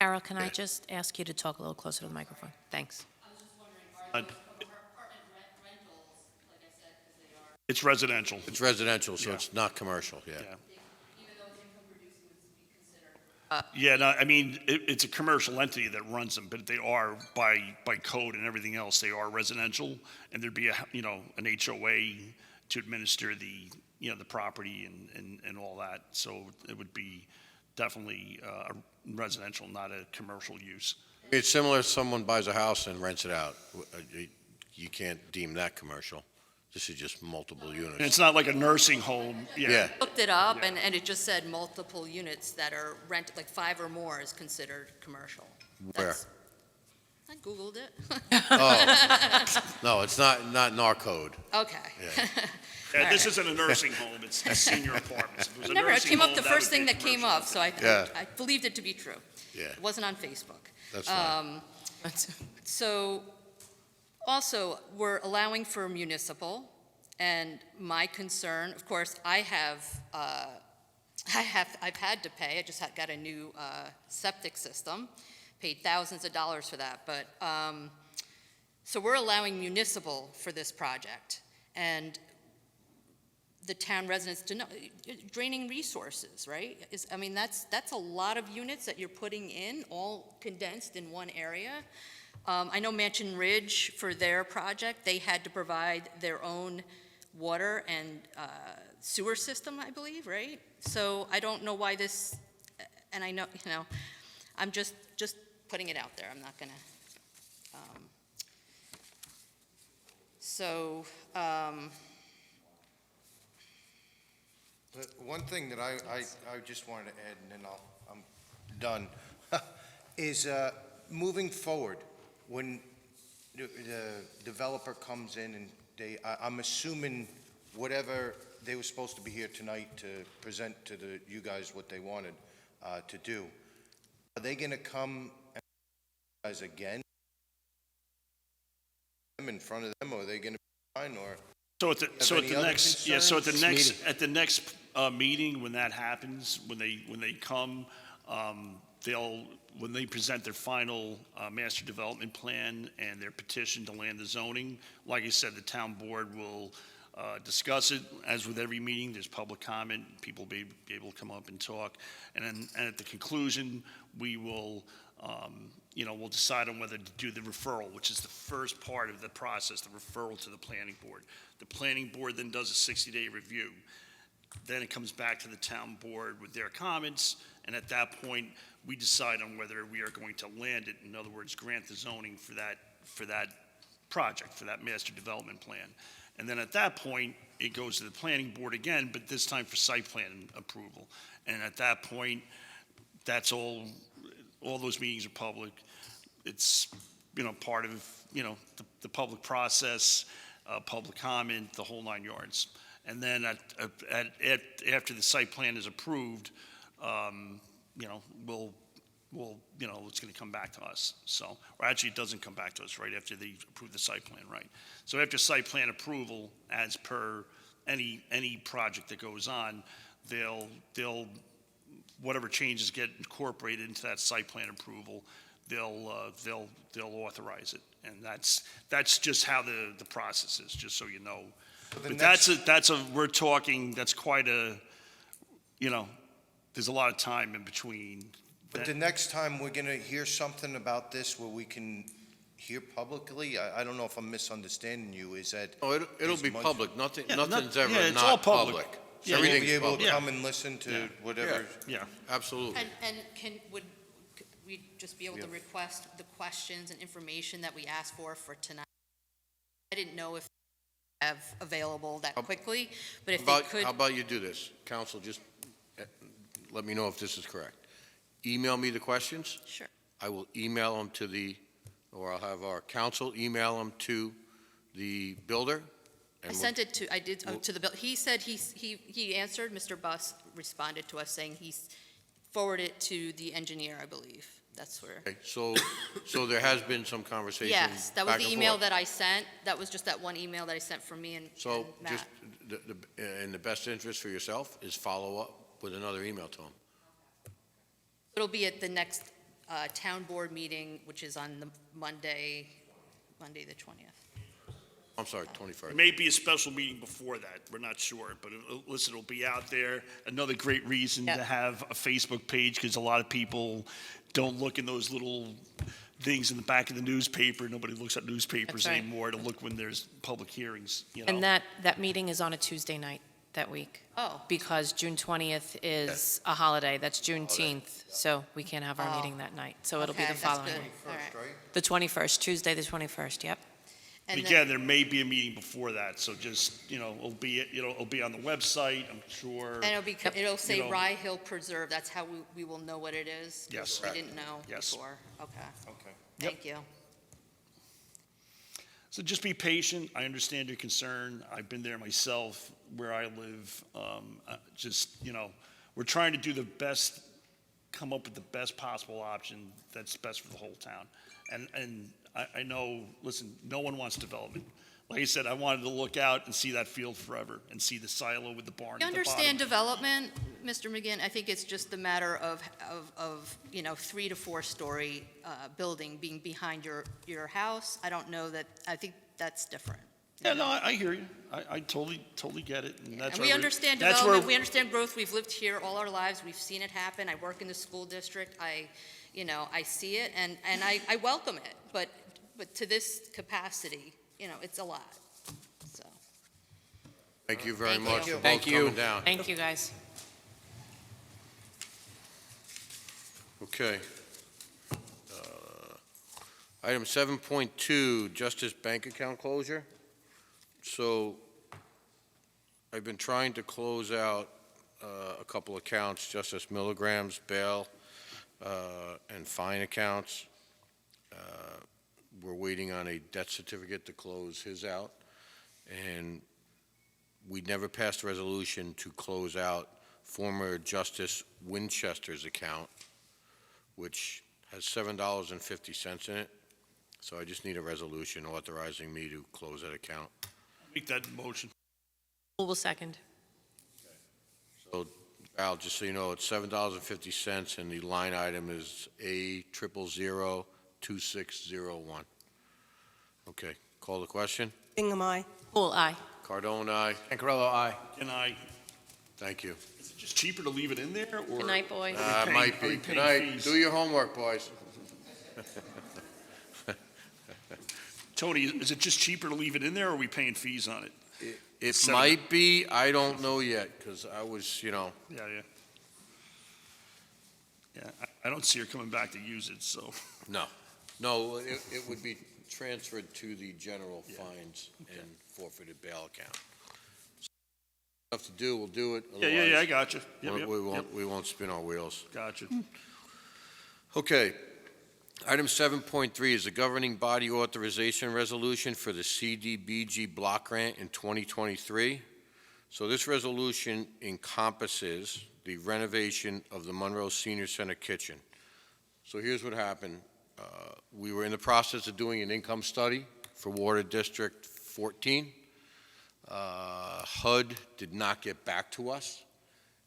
Speaker 2: Carol, can I
Speaker 1: Yeah.
Speaker 2: just ask you to talk a little closer to the microphone? Thanks.
Speaker 8: I was just wondering, are those apartment rentals, like I said, because they are,
Speaker 5: It's residential.
Speaker 1: It's residential, so
Speaker 5: Yeah.
Speaker 1: it's not commercial, yeah.
Speaker 5: Yeah.
Speaker 8: even though it's income producing, would be considered?
Speaker 5: Yeah, no, I mean, it's a commercial entity that runs them, but they are by code and everything else, they are residential, and there'd be an HOA to administer the property and all that. So it would be definitely residential, not a commercial use.
Speaker 1: It's similar if someone buys a house and rents it out. You can't deem that commercial. This is just multiple
Speaker 5: And
Speaker 1: units.
Speaker 5: it's not like a nursing home.
Speaker 1: Yeah.
Speaker 8: Looked it up,
Speaker 5: Yeah.
Speaker 8: and it just said multiple units that are rented, like 5 or more is considered commercial.
Speaker 1: Where?
Speaker 8: That's- I Googled it.
Speaker 1: Oh, no, it's not in our code.
Speaker 8: Okay.
Speaker 5: Yeah, this isn't a nursing home, it's senior apartments. If it was a
Speaker 8: Never, it
Speaker 5: nursing
Speaker 8: came up
Speaker 5: home,
Speaker 8: the
Speaker 5: that
Speaker 8: first
Speaker 5: would be
Speaker 8: thing that came
Speaker 5: commercial.
Speaker 8: up, so I
Speaker 1: Yeah.
Speaker 8: believed it to be true.
Speaker 1: Yeah,
Speaker 8: It wasn't on Facebook.
Speaker 1: that's fine.
Speaker 8: So, also, we're allowing for municipal, and my concern, of course, I've had to pay, I just got a new septic system, paid thousands of dollars for that, but, so we're allowing municipal for this project, and the town residents to know, draining resources, right? That's a lot of units that you're putting in, all condensed in one area. I know Mansion Ridge, for their project, they had to provide their own water and sewer system, I believe, right? So I don't know why this, and I know, I'm just putting it out there. I'm not gonna.
Speaker 9: One thing that I just wanted to add, and then I'm done, is moving forward, when the developer comes in and I'm assuming whatever, they were supposed to be here tonight to present to you guys what they wanted to do. Are they going to come and guys again in front of them, or are they going to be fine, or?
Speaker 5: So at
Speaker 9: any
Speaker 5: the
Speaker 9: other
Speaker 5: next,
Speaker 9: concerns?
Speaker 5: at the next meeting, when that happens, when they come, when they present their final master development plan and their petition to land the zoning, like I said, the town board will discuss it. As with every meeting, there's public comment, people will be able to come up and talk. And at the conclusion, we will we'll decide on whether to do the referral, which is the first part of the process, the referral to the planning board. The planning board then does a 60-day review. Then it comes back to the town board with their comments, and at that point, we decide on whether we are going to land it, in other words, grant the zoning for that project, for that master development plan. And then at that point, it goes to the planning board again, but this time for site plan approval. And at that point, that's all those meetings are public. It's, part of, the public process, public comment, the whole 9 yards. And then after the site plan is approved, it's going to come back to us. So, or actually, it doesn't come back to us right after they approve the site plan, right? So after site plan approval, as per any project that goes on, they'll whatever changes get incorporated into that site plan approval, they'll authorize it, and that's just how the process is. Just so you know. But we're talking. That's quite a, there's a lot of time in between.
Speaker 9: But the next time we're going to hear something about this where we can hear publicly, I don't know if I'm misunderstanding you, is that...
Speaker 1: Oh, it'll be public. Nothing's ever
Speaker 5: it's all
Speaker 1: not
Speaker 5: public.
Speaker 1: public.
Speaker 5: Yeah,
Speaker 9: we'll
Speaker 1: Everything's
Speaker 9: be able
Speaker 1: public.
Speaker 9: to come and listen to whatever...
Speaker 5: Yeah.
Speaker 1: Absolutely.
Speaker 8: And would we just be able to request the questions and information that we asked for tonight? I didn't know if they have available that quickly, but if they could...
Speaker 1: How about you do this? Council, just let me know if this is correct. Email me the questions.
Speaker 8: Sure.
Speaker 1: I will email them or I'll have our council email them to the builder.
Speaker 8: I sent it to the bill. He said he answered, Mr. Buss responded to us saying he's forwarded it to the engineer, I believe. That's where.
Speaker 1: Okay, so there has been some conversation.
Speaker 8: Yes, that was
Speaker 1: back
Speaker 8: the
Speaker 1: and
Speaker 8: email
Speaker 1: forth.
Speaker 8: that I sent. That was just that one email that I sent from me and
Speaker 1: So
Speaker 8: Matt.
Speaker 1: just in the best interest for yourself is follow up with another email to them.
Speaker 8: It'll be at the next town board meeting, which is on the Monday the 20th.
Speaker 1: I'm sorry,
Speaker 5: It
Speaker 1: 21st.
Speaker 5: may be a special meeting before that, we're not sure, but listen, it'll be out there. Another great reason to have a Facebook page, because a lot of people don't look in those little things in the back of the newspaper. Nobody looks at newspapers
Speaker 2: That's right.
Speaker 5: anymore to look when there's public hearings,
Speaker 2: And that meeting is on a Tuesday night that week.
Speaker 8: Oh.
Speaker 2: Because June 20th is a holiday. That's Juneteenth, so we can't have our meeting that night. So it'll be
Speaker 8: Okay,
Speaker 2: the
Speaker 8: that's
Speaker 2: following
Speaker 8: good.
Speaker 2: week.
Speaker 8: All right.
Speaker 2: The 21st, Tuesday, the 21st, yep.
Speaker 8: And then-
Speaker 5: Again, there may be a meeting before that, so just, it'll be on the website, I'm sure.
Speaker 8: And it'll say
Speaker 5: You know-
Speaker 8: Rye Hill Preserve. That's how we will know what it is. 'Cause
Speaker 5: Yes.
Speaker 8: I didn't know
Speaker 5: Yes.
Speaker 8: before. Okay.
Speaker 9: Okay.
Speaker 8: Thank you.
Speaker 5: So just be patient. I understand your concern. I've been there myself where I live. We're trying to do the best, come up with the best possible option that's best for the whole town. And I know, listen, no one wants development. Like I said, I wanted to look out and see that field forever and see the silo with the barn
Speaker 8: You
Speaker 5: at the
Speaker 8: understand
Speaker 5: bottom.
Speaker 8: development, Mr. McGinn? I think it's just a matter of 3 to 4 story building being behind your house. I don't know that, I think that's different.
Speaker 5: Yeah, no, I hear you. I totally get it. And that's
Speaker 8: And
Speaker 5: why
Speaker 8: we understand
Speaker 5: that's
Speaker 8: development,
Speaker 5: where-
Speaker 8: we understand growth, we've lived here all our lives, we've seen it happen, I work in the school district, I see it, and I welcome it, but to this capacity, it's a lot, so.
Speaker 1: Thank you very
Speaker 8: Thank
Speaker 1: much
Speaker 8: you.
Speaker 1: for both
Speaker 3: Thank you.
Speaker 1: coming down.
Speaker 2: Thank you, guys.
Speaker 1: Okay. Item 7.2, Justice Bank Account Closure. So I've been trying to close out a couple accounts, Justice Milligrams, bail, and fine accounts. We're waiting on a death certificate to close his out. And we never passed a resolution to close out former Justice Winchester's account, which has $7.50 in it. So I just need a resolution authorizing me to close that account.
Speaker 5: Make that motion.
Speaker 2: Who will second?
Speaker 1: So, Al, just so you know, it's $7.50, and the line item is A0002601. Okay, call the question.
Speaker 7: Bingham, aye.
Speaker 2: Pool, aye.
Speaker 1: Cardone, aye.
Speaker 3: Ancarello, aye.
Speaker 5: And
Speaker 1: Thank you.
Speaker 5: is it just cheaper to leave it in there, or?
Speaker 2: Good night, boys.
Speaker 5: Are we
Speaker 1: Might
Speaker 5: paying
Speaker 1: be. Good night.
Speaker 5: fees?
Speaker 1: Do your homework, boys.
Speaker 5: Tony, is it just cheaper to leave it in there, or are we paying fees on it?
Speaker 1: It
Speaker 5: So-
Speaker 1: might be, I don't know yet, because I was,
Speaker 5: Yeah. Yeah, I don't see her coming back to use it, so.
Speaker 1: no, it would be transferred to the general
Speaker 5: Yeah.
Speaker 1: fines
Speaker 5: Okay.
Speaker 1: and forfeited bail account. Enough to do, we'll do it.
Speaker 5: Yeah, I
Speaker 1: Otherwise,
Speaker 5: got you. Yep,
Speaker 1: we won't spin our wheels.
Speaker 5: got you.
Speaker 1: Okay. Item 7.3 is the governing body authorization resolution for the CDBG block grant in 2023. So this resolution encompasses the renovation of the Monroe Senior Center kitchen. So here's what happened. We were in the process of doing an income study for Water District 14. HUD did not get back to us,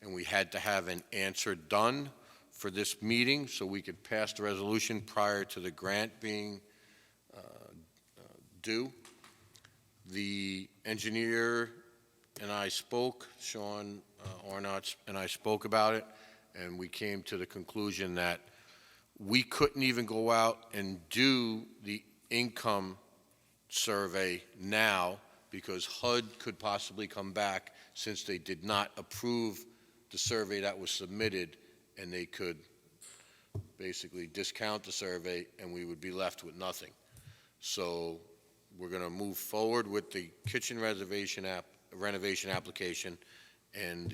Speaker 1: and we had to have an answer done for this meeting so we could pass the resolution prior to the grant being due. The engineer and I spoke, Sean Arnott and I spoke about it, and we came to the conclusion that we couldn't even go out and do the income survey now because HUD could possibly come back since they did not approve the survey that was submitted, and they could basically discount the survey and we would be left with nothing. So we're going to move forward with the kitchen renovation application, and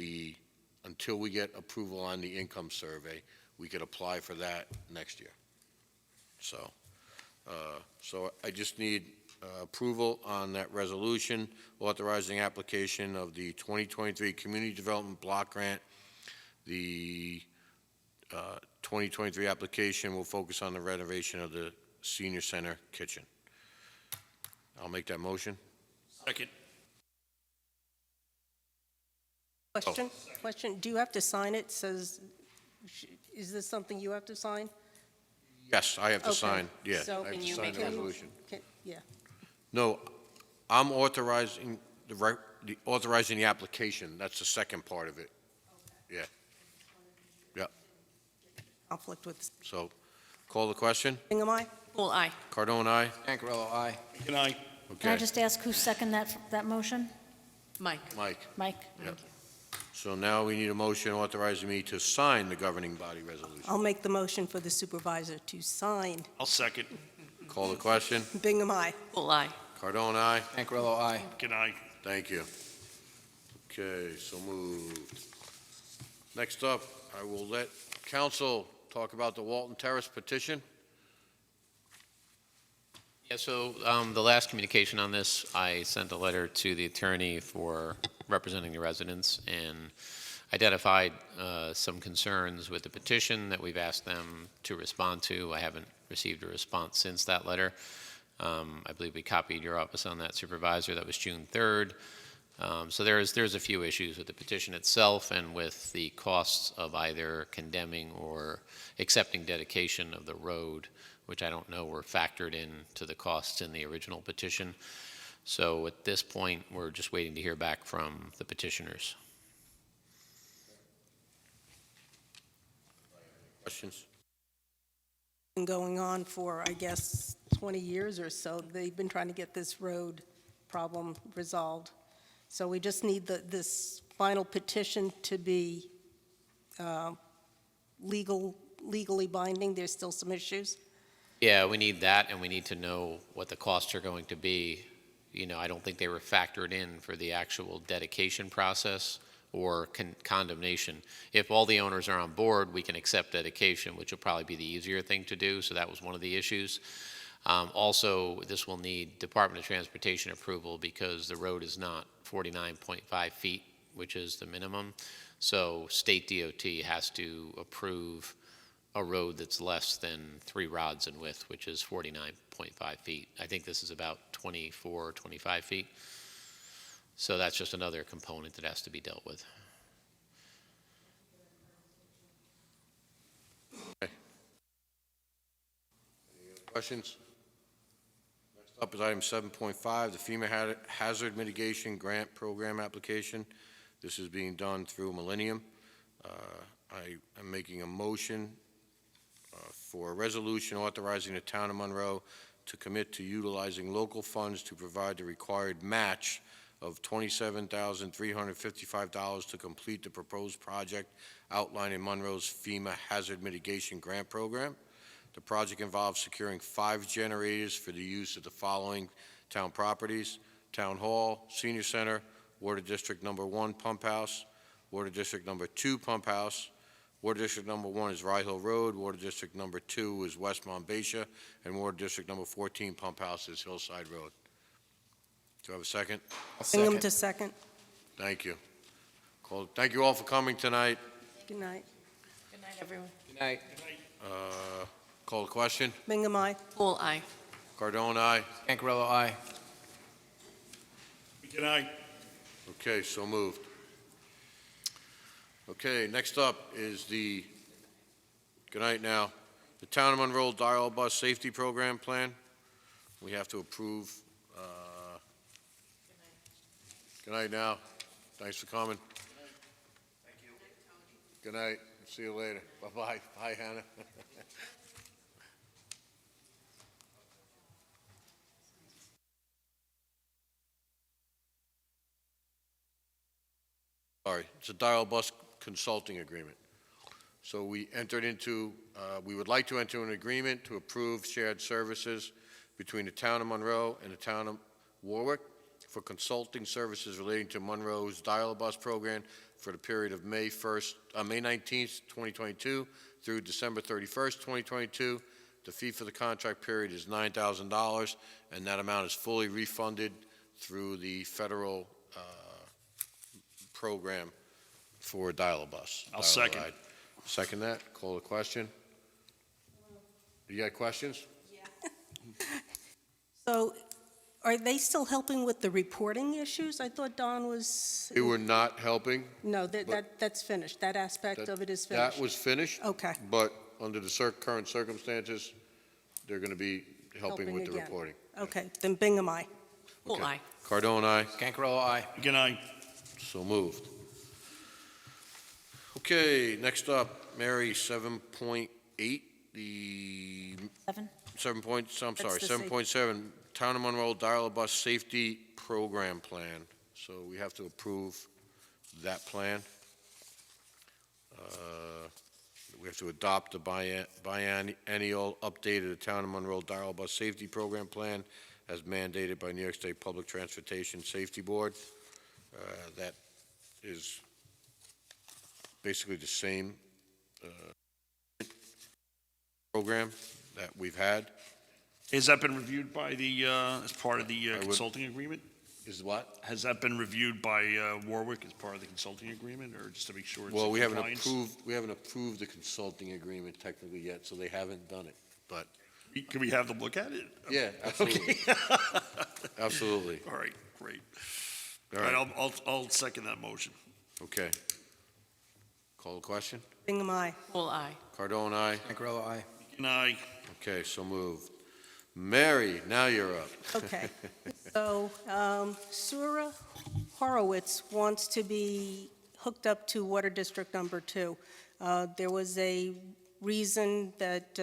Speaker 1: until we get approval on the income survey, we could apply for that next year. So I just need approval on that resolution authorizing application of the 2023 Community Development Block Grant. The 2023 application will focus on the renovation of the senior center kitchen. I'll make that motion.
Speaker 5: Second.
Speaker 7: Question, do you have to sign it? Says, is this something you have to sign?
Speaker 1: Yes, I have to
Speaker 7: Okay.
Speaker 1: sign, yeah.
Speaker 7: So
Speaker 1: I have
Speaker 7: can
Speaker 1: to
Speaker 7: you
Speaker 1: sign
Speaker 7: make
Speaker 1: the
Speaker 7: a-
Speaker 1: resolution.
Speaker 7: Yeah,
Speaker 1: No, I'm authorizing authorizing the application. That's the second part of it. Yeah. Yep.
Speaker 7: conflict with,
Speaker 1: So, call the question.
Speaker 7: Bingham, aye?
Speaker 2: Full aye.
Speaker 1: Cardone, aye?
Speaker 3: Pancarello, aye.
Speaker 5: Can I?
Speaker 4: Can I
Speaker 1: Okay.
Speaker 4: just ask who seconded that motion?
Speaker 2: Mike.
Speaker 1: Mike.
Speaker 4: Mike?
Speaker 1: Yep. So now we need a motion authorizing me to sign the governing body resolution.
Speaker 7: I'll make the motion for the supervisor to sign.
Speaker 5: I'll second.
Speaker 1: Call the question.
Speaker 7: Bingham, aye?
Speaker 2: Full aye.
Speaker 1: Cardone, aye?
Speaker 3: Pancarello, aye.
Speaker 5: Can I?
Speaker 1: Thank you. Okay, so moved. Next up, I will let council talk about the Walton Terrace petition.
Speaker 6: Yeah, so the last communication on this, I sent a letter to the attorney for representing the residents and identified some concerns with the petition that we've asked them to respond to. I haven't received a response since that letter. I believe we copied your office on that, Supervisor. That was June 3rd. So there's a few issues with the petition itself and with the costs of either condemning or accepting dedication of the road, which I don't know were factored into the costs in the original petition. So at this point, we're just waiting to hear back from the petitioners.
Speaker 1: Questions?
Speaker 7: Been going on for, I guess, 20 years or so. They've been trying to get this road problem resolved. So we just need this final petition to be legally binding. There's still some issues.
Speaker 6: Yeah, we need that, and we need to know what the costs are going to be. You know, I don't think they were factored in for the actual dedication process or condemnation. If all the owners are on board, we can accept dedication, which will probably be the easier thing to do, so that was one of the issues. Also, this will need Department of Transportation approval because the road is not 49.5 feet, which is the minimum. So state DOT has to approve a road that's less than 3 rods in width, which is 49.5 feet. I think this is about 24 or 25 feet. So that's just another component that has to be dealt with.
Speaker 1: Questions? Next up is item 7.5, the FEMA Hazard Mitigation Grant Program application. This is being done through Millennium. I am making a motion for a resolution authorizing the town of Monroe to commit to utilizing local funds to provide the required match of $27,355 to complete the proposed project outlined in Monroe's FEMA Hazard Mitigation Grant Program. The project involves securing 5 generators for the use of the following town properties: Town Hall, Senior Center, Water District Number 1 Pump House, Water District Number 2 Pump House. Water District Number 1 is Rye Hill Road, Water District Number 2 is West Monbassia, and Water District Number 14 Pump House is Hillside Road. Do I have a second?
Speaker 3: I'll
Speaker 7: Bingham
Speaker 3: second.
Speaker 7: to second.
Speaker 1: Thank you. Thank you all for coming tonight.
Speaker 7: Good night.
Speaker 2: Good night, everyone.
Speaker 3: Good night.
Speaker 1: Call the question.
Speaker 7: Bingham, aye.
Speaker 2: Pool eye.
Speaker 1: Cardone, aye.
Speaker 3: Cancarello, aye.
Speaker 5: Good night.
Speaker 1: Okay, so moved. Okay, next up is the, good night now, the Town of Monroe Dial Bus Safety Program Plan. We have to approve. Good night now. Thanks for coming. Thank you. Good night. See you later. Bye-bye. Bye, Hannah. Sorry, it's a dial bus consulting agreement. So we entered into, we would like to enter an agreement to approve shared services between the town of Monroe and the town of Warwick for consulting services relating to Monroe's dial bus program for the period of May 19th, 2022 through December 31st, 2022. The fee for the contract period is $9,000, and that amount is fully refunded through the federal program for dial-a-bus.
Speaker 5: I'll second.
Speaker 1: Dial-a-ride. Second that. Call the question. You got questions?
Speaker 7: So are they still helping with the reporting issues? I thought Don was,
Speaker 1: They were not helping.
Speaker 7: no,
Speaker 1: but-
Speaker 7: that's finished. That aspect
Speaker 1: That-
Speaker 7: of it is finished.
Speaker 1: That was finished.
Speaker 7: Okay.
Speaker 1: But under the current circumstances, they're going to be helping with the
Speaker 7: again.
Speaker 1: reporting.
Speaker 7: Okay, then Bingham, aye.
Speaker 2: Pool
Speaker 1: Okay.
Speaker 2: eye.
Speaker 1: Cardone, aye.
Speaker 3: Cancarello, aye.
Speaker 5: Good night.
Speaker 1: So moved. Okay, next up, Mary, 7.8, the
Speaker 4: 7?
Speaker 1: I'm sorry,
Speaker 7: That's the
Speaker 1: 7.7, Town of Monroe Dial-a-Bus Safety Program Plan. So we have to approve that plan. We have to adopt the biennial update of the Town of Monroe Dial-a-Bus Safety Program Plan as mandated by New York State Public Transportation Safety Board. That is basically the same program that we've had.
Speaker 5: Has that been reviewed by the, as part of the
Speaker 1: I would-
Speaker 5: consulting agreement?
Speaker 1: Is what?
Speaker 5: Has that been reviewed by Warwick as part of the consulting agreement, or just to make sure it's
Speaker 1: Well,
Speaker 5: in
Speaker 1: we haven't
Speaker 5: compliance?
Speaker 1: approved the consulting agreement technically yet, so they haven't done it, but,
Speaker 5: Can we have them look at it?
Speaker 1: yeah, absolutely. Absolutely.
Speaker 5: All right, great.
Speaker 1: All
Speaker 5: All right,
Speaker 1: right,
Speaker 5: I'll second that motion.
Speaker 1: okay. Call the question?
Speaker 7: Bingham, aye.
Speaker 2: Pool eye.
Speaker 1: Cardone, aye.
Speaker 3: Cancarello, aye.
Speaker 5: Good night.
Speaker 1: Okay, so moved. Mary, now you're up.
Speaker 7: Okay. So Sura Horowitz wants to be hooked up to Water District Number 2. There was a reason that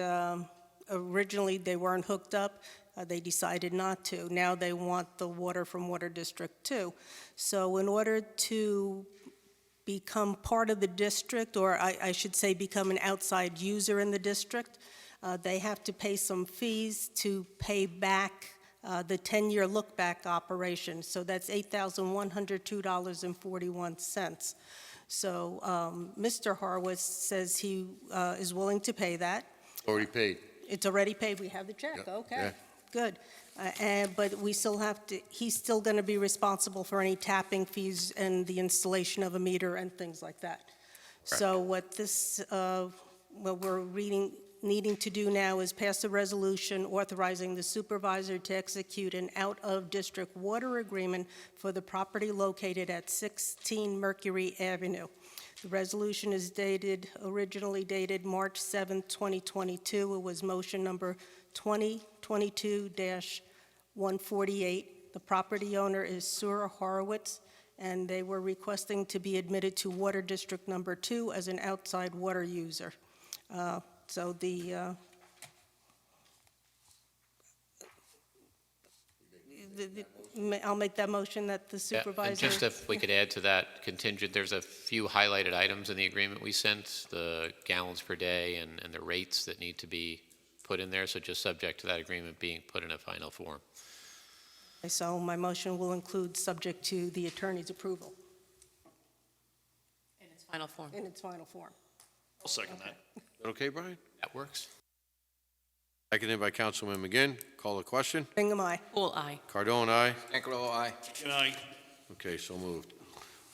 Speaker 7: originally they weren't hooked up. They decided not to. Now they want the water from Water District 2. So in order to become part of the district, or I should say become an outside user in the district, they have to pay some fees to pay back the 10-year look-back operation. So that's $8,102.41. So Mr. Horowitz says he is willing to pay that.
Speaker 1: Already paid.
Speaker 7: It's already paid. We have the check.
Speaker 1: Yeah,
Speaker 7: Okay,
Speaker 1: yeah.
Speaker 7: good. But we still have to, he's still going to be responsible for any tapping fees and the installation of a meter and things like that. So what we're needing to do now is pass a resolution authorizing the supervisor to execute an out-of-district water agreement for the property located at 16 Mercury Avenue. The resolution is originally dated March 7, 2022. It was motion number 2022-148. The property owner is Sura Horowitz, and they were requesting to be admitted to Water District Number 2 as an outside water user. So the I'll make that motion that the
Speaker 6: Yeah,
Speaker 7: supervisor...
Speaker 6: and just if we could add to that contingent, there's a few highlighted items in the agreement we sent, the gallons per day and the rates that need to be put in there, so just subject to that agreement being put in a final form.
Speaker 7: So my motion will include subject to the attorney's approval
Speaker 2: In its final form.
Speaker 7: in its final form.
Speaker 5: I'll second that.
Speaker 1: Okay, Brian?
Speaker 6: That works?
Speaker 1: Seconded by Councilman McGinn. Call the question.
Speaker 7: Bingham, aye.
Speaker 2: Full aye.
Speaker 1: Cardone, aye.
Speaker 3: Cancarello, aye.
Speaker 5: Good night.
Speaker 1: Okay, so moved.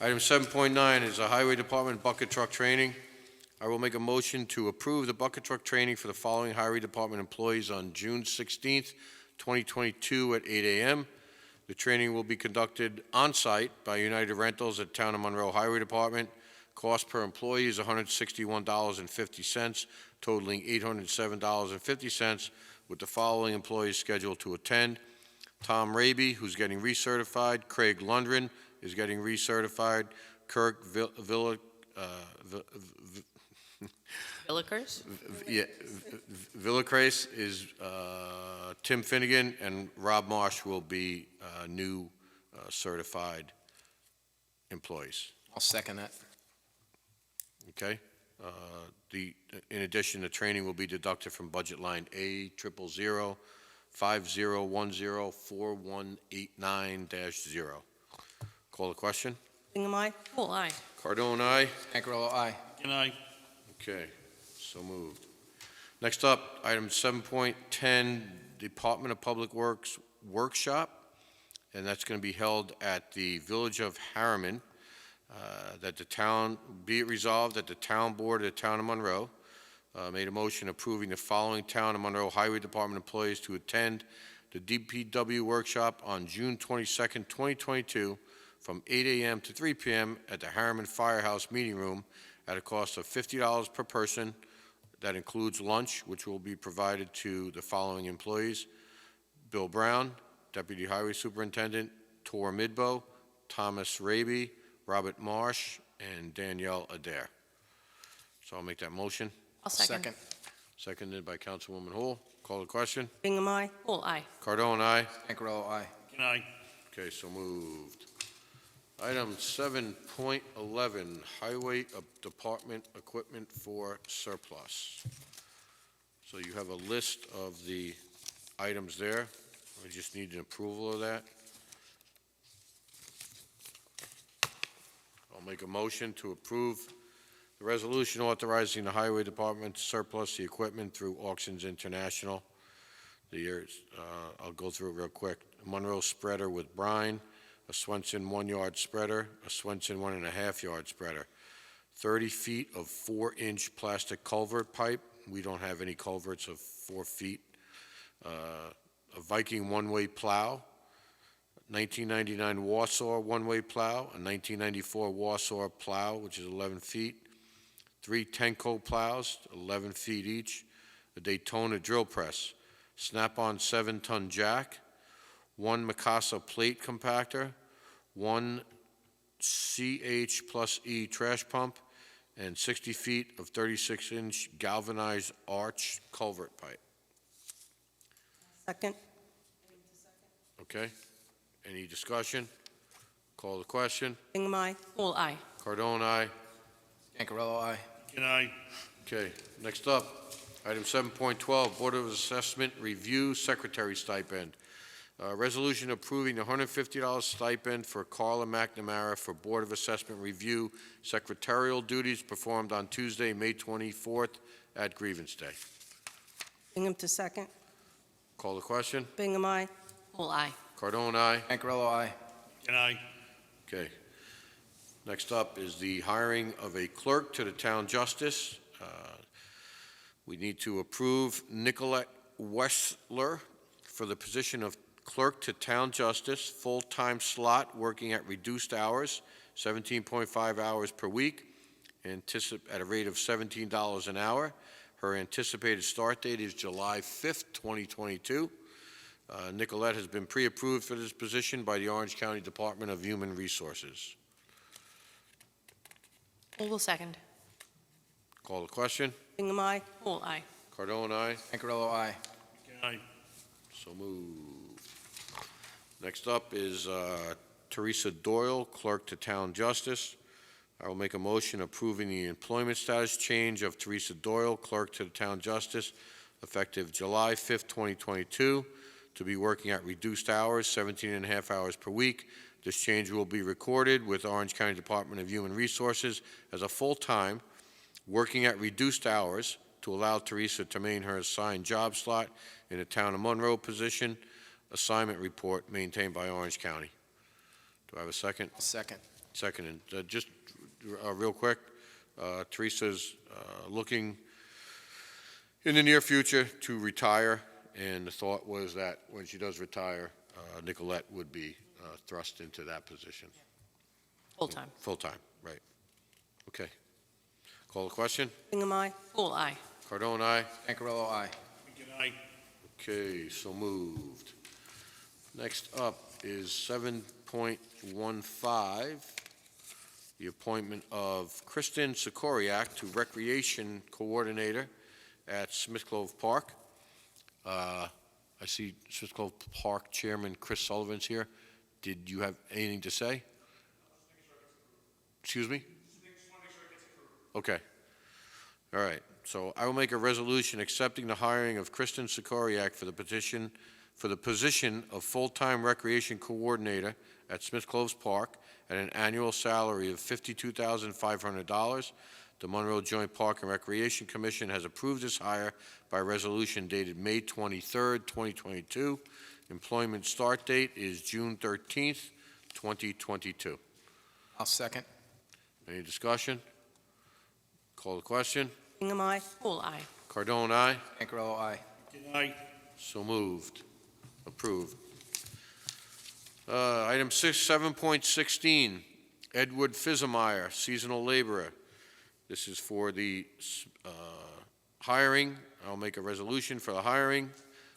Speaker 1: Item 7.9 is the Highway Department bucket truck training. I will make a motion to approve the bucket truck training for the following Highway Department employees on June 16th, 2022 at 8 a.m. The training will be conducted on-site by United Rentals at Town of Monroe Highway Department. Cost per employee is $161.50, totaling $807.50, with the following employees scheduled to attend: Tomm Raby, who's getting recertified; Craig Lundgren is getting recertified; Kirk
Speaker 2: Villikers?
Speaker 1: Villacrace is Tim Finnegan, and Rob Marsh will be new certified employees.
Speaker 3: I'll second that.
Speaker 1: Okay? In addition, the training will be deducted from budget line A0050104189-0. Call the question.
Speaker 7: Bingham, aye.
Speaker 2: Full aye.
Speaker 1: Cardone, aye.
Speaker 3: Cancarello, aye.
Speaker 5: Good night.
Speaker 1: Okay, so moved. Next up, item 7.10, Department of Public Works Workshop, and that's going to be held at the Village of Harriman. That the town, be it resolved that the town board of the Town of Monroe made a motion approving the following Town of Monroe Highway Department employees to attend the DPW workshop on June 22nd, 2022, from 8 a.m. to 3 p.m. at the Harriman Firehouse Meeting Room at a cost of $50 per person. That includes lunch, which will be provided to the following employees: Bill Brown, Deputy Highway Superintendent; Tor Midbo, Thomas Raby, Robert Marsh, and Danielle Adair. So I'll make that motion.
Speaker 2: I'll second.
Speaker 1: Seconded by Councilwoman Hall. Call the question.
Speaker 7: Bingham, aye.
Speaker 2: Full aye.
Speaker 1: Cardone, aye.
Speaker 3: Cancarello, aye.
Speaker 5: Good night.
Speaker 1: Okay, so moved. Item 7.11, Highway Department Equipment for Surplus. So you have a list of the items there. We just need an approval of that. I'll make a motion to approve the resolution authorizing the Highway Department to surplus the equipment through Auctions International. I'll go through it real quick. A Monroe spreader with brine, a Swenson 1-yard spreader, a Swenson 1.5-yard spreader, 30 feet of 4-inch plastic culvert pipe. We don't have any culverts of 4 feet. A Viking one-way plow, 1999 Warsaw one-way plow, a 1994 Warsaw plow, which is 11 feet, 3 Tenco plows, 11 feet each, a Daytona drill press, Snap-on 7-ton jack, 1 Mikasa plate compactor, 1 CH+E trash pump, and 60 feet of 36-inch galvanized arch culvert pipe.
Speaker 7: Second.
Speaker 1: Okay? Any discussion? Call the question.
Speaker 7: Bingham, aye.
Speaker 2: Full aye.
Speaker 1: Cardone, aye.
Speaker 3: Cancarello, aye.
Speaker 5: Good night.
Speaker 1: Okay, next up, item 7.12, Board of Assessment Review Secretary Stipend. Resolution approving the $150 stipend for Carla McNamara for Board of Assessment Review secretarial duties performed on Tuesday, May 24th at Grievance Day.
Speaker 7: Bingham to second.
Speaker 1: Call the question.
Speaker 7: Bingham, aye.
Speaker 2: Full aye.
Speaker 1: Cardone, aye.
Speaker 3: Cancarello, aye.
Speaker 5: Good night.
Speaker 1: Okay. Next up is the hiring of a clerk to the town justice. We need to approve Nicolette Wessler for the position of clerk to town justice, full-time slot, working at reduced hours, 17.5 hours per week, at a rate of $17 an hour. Her anticipated start date is July 5th, 2022. Nicolette has been pre-approved for this position by the Orange County Department of Human Resources.
Speaker 2: Full will second.
Speaker 1: Call the question.
Speaker 7: Bingham, aye.
Speaker 2: Full aye.
Speaker 1: Cardone, aye.
Speaker 3: Cancarello, aye.
Speaker 5: Good night.
Speaker 1: So moved. Next up is Teresa Doyle, Clerk to Town Justice. I will make a motion approving the employment status change of Teresa Doyle, Clerk to the Town Justice, effective July 5th, 2022, to be working at reduced hours, 17 and a half hours per week. This change will be recorded with Orange County Department of Human Resources as a full-time, working at reduced hours, to allow Teresa to maintain her assigned job slot in the Town of Monroe position, assignment report maintained by Orange County. Do I have a second?
Speaker 3: Second.
Speaker 1: Second. And just real quick, Teresa's looking in the near future to retire, and the thought was that when she does retire, Nicolette would be thrust into that position.
Speaker 2: Full-time.
Speaker 1: Full-time, right. Okay. Call the question.
Speaker 7: Bingham, aye.
Speaker 2: Full aye.
Speaker 1: Cardone, aye.
Speaker 3: Cancarello, aye.
Speaker 5: Aye.
Speaker 1: Okay, so moved. Next up is 7.15, the appointment of Kristen Sikoriak to Recreation Coordinator at Smith Clove Park. I see Smith Clove Park Chairman Chris Sullivan's here. Did you have anything to say? Excuse me? Okay. All right. So I will make a resolution accepting the hiring of Kristen Sikoriak for the position of full-time recreation coordinator at Smith Clove Park at an annual salary of $52,500. The Monroe Joint Park and Recreation Commission has approved this hire by resolution dated May 23rd, 2022. Employment start date is June 13th, 2022.
Speaker 3: I'll second.
Speaker 1: Any discussion? Call the question.
Speaker 7: Bingham, aye.
Speaker 2: Full aye.
Speaker 1: Cardone, aye.
Speaker 3: Cancarello, aye.
Speaker 5: Aye.
Speaker 1: So moved. Approved. Item 7.16, Edward Fizemeyer, seasonal laborer. This is for the hiring. I'll make a resolution for the hiring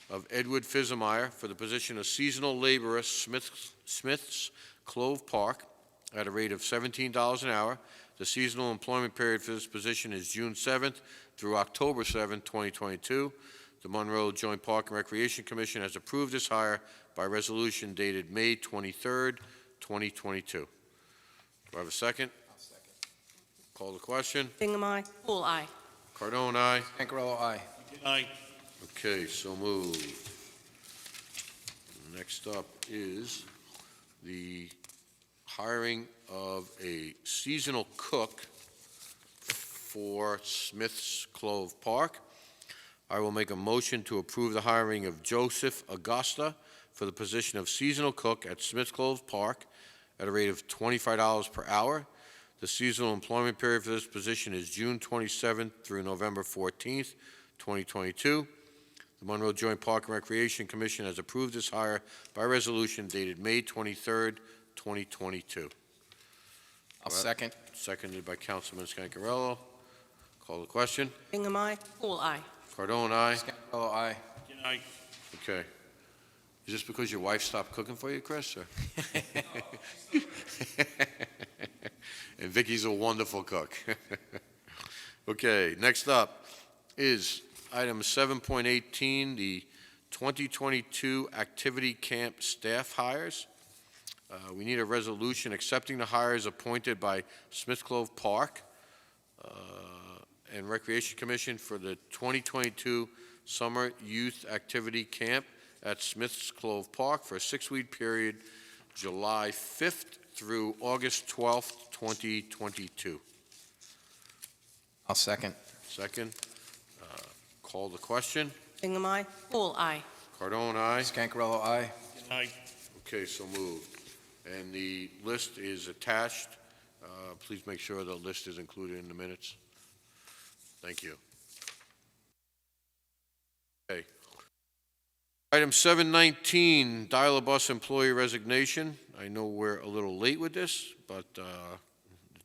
Speaker 1: of Edward Fizemeyer for the position of seasonal laborer, Smith's Clove Park, at a rate of $17 an hour. The seasonal employment period for this position is June 7th through October 7th, 2022. The Monroe Joint Park and Recreation Commission has approved this hire by resolution dated May 23rd, 2022. Do I have a second?
Speaker 3: I'll second.
Speaker 1: Call the question.
Speaker 7: Bingham, aye.
Speaker 2: Full aye.
Speaker 1: Cardone, aye.
Speaker 3: Cancarello, aye.
Speaker 5: Aye.
Speaker 1: Okay, so moved. Next up is the hiring of a seasonal cook for Smith's Clove Park. I will make a motion to approve the hiring of Joseph Augusta for the position of seasonal cook at Smith's Clove Park at a rate of $25 per hour. The seasonal employment period for this position is June 27th through November 14th, 2022. The Monroe Joint Park and Recreation Commission has approved this hire by resolution dated May 23rd, 2022.
Speaker 3: I'll second.
Speaker 1: Seconded by Councilman Scancarello. Call the question.
Speaker 7: Bingham, aye.
Speaker 2: Full aye.
Speaker 1: Cardone, aye.
Speaker 3: Cancarello, aye.
Speaker 5: Aye.
Speaker 1: Okay. Is this because your wife stopped cooking for you, Chris? Or? And Vicky's a wonderful cook. Okay, next up is item 7.18, the 2022 Activity Camp staff hires. We need a resolution accepting the hires appointed by Smith Clove Park and Recreation Commission for the 2022 Summer Youth Activity Camp at Smith's Clove Park for a 6-week period, July 5th through August 12th, 2022.
Speaker 3: I'll second.
Speaker 1: Second. Call the question.
Speaker 7: Bingham, aye.
Speaker 2: Full aye.
Speaker 1: Cardone, aye.
Speaker 3: Cancarello, aye.
Speaker 5: Aye.
Speaker 1: Okay, so moved. And the list is attached. Please make sure the list is included in the minutes. Thank you. Okay. Item 7.19, dial-a-bus employee resignation. I know we're a little late with this, but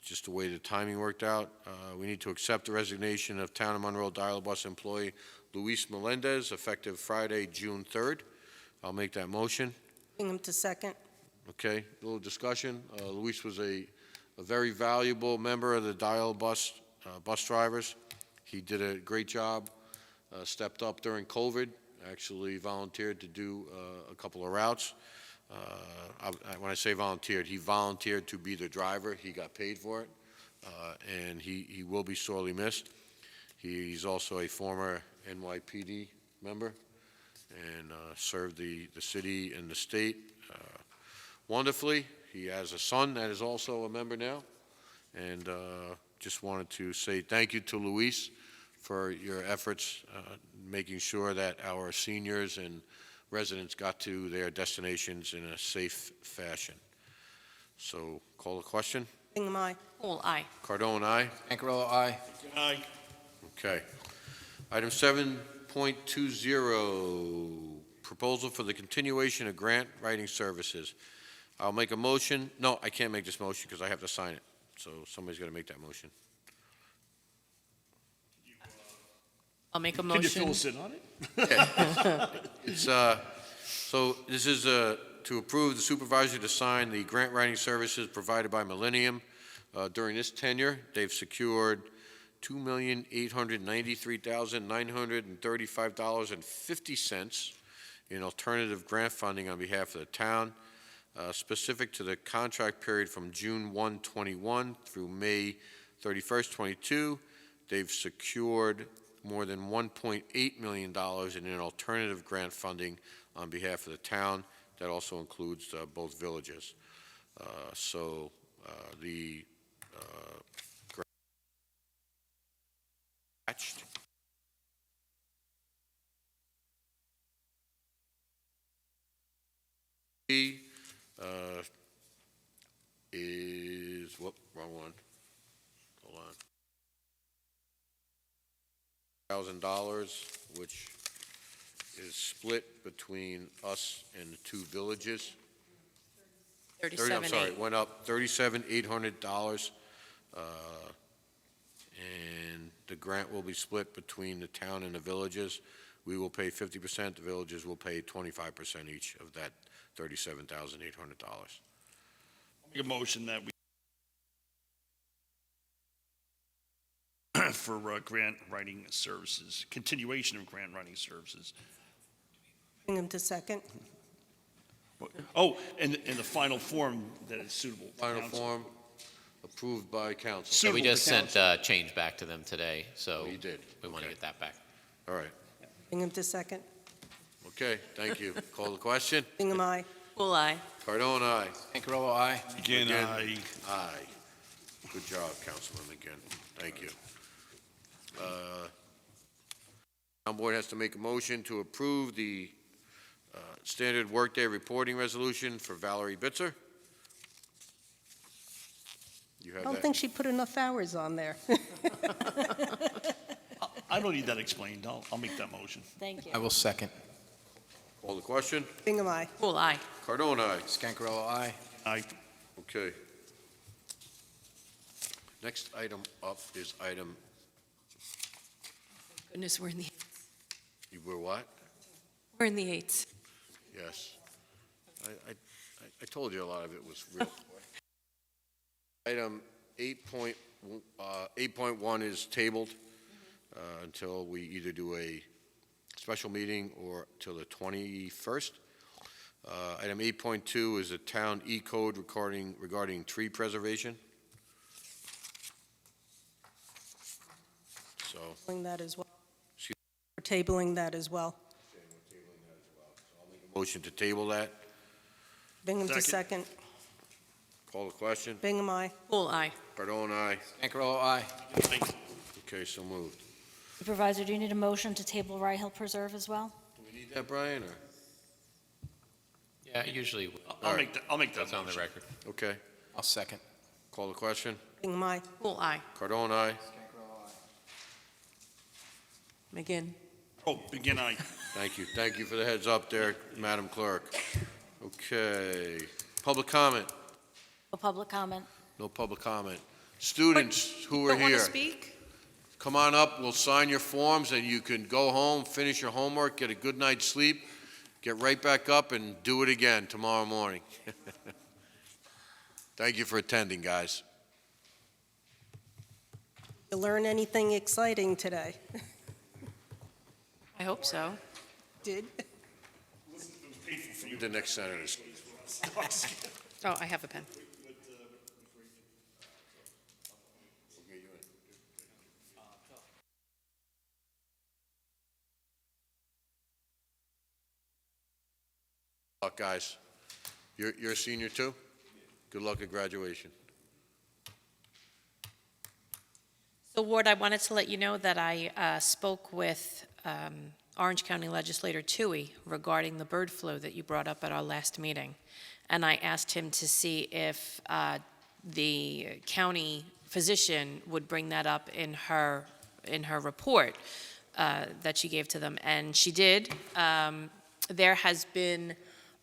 Speaker 1: just the way the timing worked out. We need to accept the resignation of Town of Monroe dial-a-bus employee Luis Melendez, effective Friday, June 3rd. I'll make that motion.
Speaker 7: Bingham to second.
Speaker 1: Okay, a little discussion. Luis was a very valuable member of the dial-bus bus drivers. He did a great job, stepped up during COVID, actually volunteered to do a couple of routes. When I say volunteered, he volunteered to be the driver. He got paid for it, and he will be sorely missed. He's also a former NYPD member and served the city and the state wonderfully. He has a son that is also a member now, and just wanted to say thank you to Luis for your efforts making sure that our seniors and residents got to their destinations in a safe fashion. So, call the question.
Speaker 7: Bingham, aye.
Speaker 2: All aye.
Speaker 1: Cardone, aye.
Speaker 3: Cancarella, aye.
Speaker 5: Aye.
Speaker 1: Okay. Item 7.20, proposal for the continuation of grant writing services. I'll make a motion. No, I can't make this motion because I have to sign it. So somebody's got to make that motion.
Speaker 2: I'll make a
Speaker 5: Can you
Speaker 2: motion.
Speaker 5: fill us in on it?
Speaker 1: It's, so this is to approve the supervisor to sign the grant writing services provided by Millennium. During this tenure, they've secured $2,893,935.50 in alternative grant funding on behalf of the town. Specific to the contract period from June 1, 21 through May 31st, 22, they've secured more than $1.8 million in alternative grant funding on behalf of the town. That also includes both villages. The grant matched. Is, whoop, wrong one. Hold on. $1,000, which is split between us and the two villages. 30, I'm sorry, it went up $37,800. And the grant will be split between the town and the villages. We will pay 50%, the villages will pay 25% each of that $37,800.
Speaker 5: Make a motion that we for grant writing services, continuation of grant writing services.
Speaker 7: Bingham to second.
Speaker 5: Oh, and the final form that is suitable. to
Speaker 1: Final
Speaker 5: council.
Speaker 1: form approved by council.
Speaker 6: We
Speaker 5: Suitable to
Speaker 6: just sent
Speaker 5: council.
Speaker 6: change back to them today, so
Speaker 1: Oh, you did?
Speaker 6: we want to
Speaker 1: Okay.
Speaker 6: get that back.
Speaker 1: All right.
Speaker 7: Bingham to second.
Speaker 1: Okay, thank you. Call the question.
Speaker 7: Bingham, aye.
Speaker 2: All aye.
Speaker 1: Cardone, aye.
Speaker 3: Cancarella, aye.
Speaker 5: Again,
Speaker 1: Again.
Speaker 5: aye.
Speaker 1: Aye. Good job, Councilman McGinn. Thank you. Town board has to make a motion to approve the standard workday reporting resolution for Valerie Bitzer. You
Speaker 7: I
Speaker 1: have
Speaker 7: don't
Speaker 1: that?
Speaker 7: think she put enough hours on there.
Speaker 5: I don't need that explained. I'll make that motion.
Speaker 4: Thank you.
Speaker 3: I will second.
Speaker 1: Call the question.
Speaker 7: Bingham, aye.
Speaker 2: All aye.
Speaker 1: Cardone, aye.
Speaker 3: Scancarella, aye.
Speaker 5: Aye.
Speaker 1: Okay. Next item up is item,
Speaker 2: Goodness, we're in the,
Speaker 1: you were what?
Speaker 2: we're in the eights.
Speaker 1: Yes. I told you a lot of it was real. Item 8.1 is tabled until we either do a special meeting or till the 21st. Item 8.2 is a town E-code regarding tree preservation. So,
Speaker 7: Tabling that as well.
Speaker 1: Excuse-
Speaker 7: We're tabling that as well.
Speaker 1: motion to table that.
Speaker 7: Bingham to
Speaker 5: Second.
Speaker 7: second.
Speaker 1: Call the question.
Speaker 7: Bingham, aye.
Speaker 2: All aye.
Speaker 1: Cardone, aye.
Speaker 3: Cancarella, aye.
Speaker 5: Aye.
Speaker 1: Okay, so moved.
Speaker 4: Supervisor, do you need a motion to table Rye Hill Preserve as well?
Speaker 1: Do we need that, Brian, or?
Speaker 6: Yeah, usually
Speaker 5: I'll make that
Speaker 6: that's on the
Speaker 5: motion.
Speaker 6: record.
Speaker 1: Okay,
Speaker 3: I'll second.
Speaker 1: call the question.
Speaker 7: Bingham, aye.
Speaker 2: All aye.
Speaker 1: Cardone, aye.
Speaker 2: McGinn.
Speaker 5: Oh, again, aye.
Speaker 1: Thank you. Thank you for the heads up there, Madam Clerk. Okay, public comment.
Speaker 4: No public comment.
Speaker 1: No public comment. Students who are
Speaker 2: Don't want
Speaker 1: here,
Speaker 2: to speak?
Speaker 1: come on up, we'll sign your forms, and you can go home, finish your homework, get a good night's sleep, get right back up and do it again tomorrow morning. Thank you for attending, guys.
Speaker 7: You learn anything exciting today?
Speaker 2: I hope so.
Speaker 7: Did?
Speaker 1: The next senator's.
Speaker 8: Oh, I have a pen.
Speaker 1: Good luck, guys. You're a senior too? Good luck at graduation.
Speaker 2: So Ward, I wanted to let you know that I spoke with Orange County Legislator Toohey regarding the bird flu that you brought up at our last meeting. And I asked him to see if the county physician would bring that up in her report that she gave to them. And she did. There has been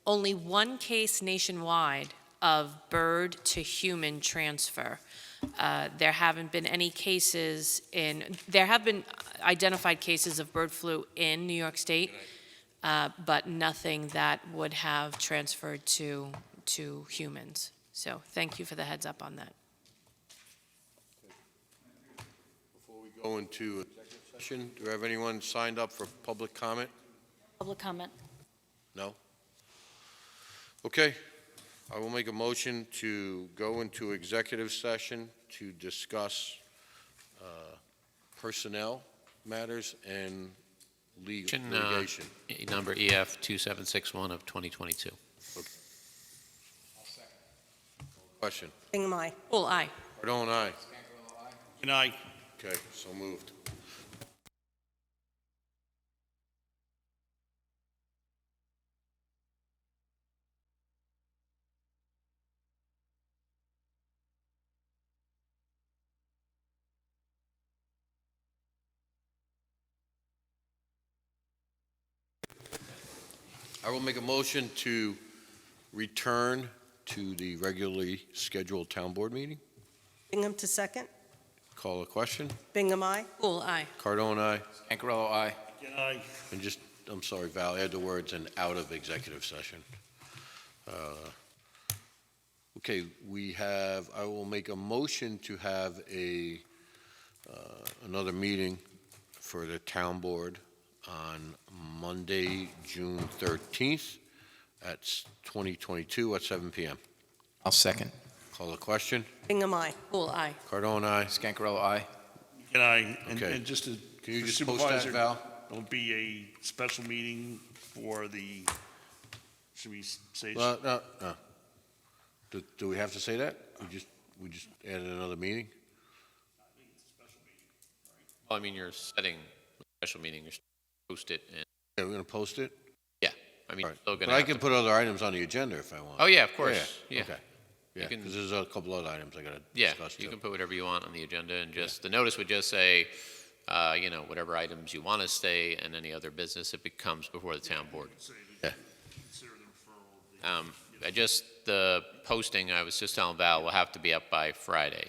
Speaker 2: only one case nationwide of bird to human transfer. There haven't been any cases there have been identified cases of bird flu in New York State, but nothing that would have transferred to humans. So thank you for the heads up on that.
Speaker 1: Before we go into executive session, do we have anyone signed up for public comment?
Speaker 4: Public comment.
Speaker 1: No? Okay. I will make a motion to go into executive session to discuss personnel matters and litigation.
Speaker 6: Number EF 2761 of 2022.
Speaker 1: Question.
Speaker 7: Bingham, aye.
Speaker 2: Bull, aye.
Speaker 1: Cardone, aye.
Speaker 5: Good night.
Speaker 1: Okay, so moved. I will make a motion to return to the regularly scheduled town board meeting.
Speaker 7: Bingham to second.
Speaker 1: Call a question.
Speaker 7: Bingham, aye.
Speaker 2: Bull, aye.
Speaker 1: Cardone, aye.
Speaker 3: Scancarello, aye.
Speaker 5: Good night.
Speaker 1: And just, I'm sorry, Val, add the words "and out of executive session." Okay, I will make a motion to have another meeting for the town board on Monday, June 13th at 2022 at 7 p.m.
Speaker 3: I'll second.
Speaker 1: Call the question.
Speaker 7: Bingham, aye.
Speaker 2: Bull, aye.
Speaker 1: Cardone, aye.
Speaker 3: Scancarello, aye.
Speaker 5: Good night.
Speaker 1: Okay.
Speaker 5: And just to.
Speaker 1: Can you
Speaker 5: for
Speaker 1: just post that,
Speaker 5: Supervisor,
Speaker 1: Val?
Speaker 5: There'll be a special meeting for the, should we say?
Speaker 1: No. Do we have to say that? We just added another meeting?
Speaker 6: Well, I mean, you're setting a special meeting, you're post it, and,
Speaker 1: Yeah, we're going to post it?
Speaker 6: yeah, I mean,
Speaker 1: All
Speaker 6: you're
Speaker 1: right.
Speaker 6: still
Speaker 1: But
Speaker 6: gonna
Speaker 1: I
Speaker 6: have
Speaker 1: can
Speaker 6: to.
Speaker 1: put other items on the agenda if I want.
Speaker 6: Oh, yeah, of course, yeah.
Speaker 1: Okay. Yeah,
Speaker 6: You can-
Speaker 1: because there's a couple other items I got to
Speaker 6: Yeah,
Speaker 1: discuss too.
Speaker 6: you can put whatever you want on the agenda, and just, the notice would just say, whatever items you want to stay, and any other business, if it comes before the town board.
Speaker 1: Yeah.
Speaker 6: The posting, I was just telling Val, will have to be up by Friday.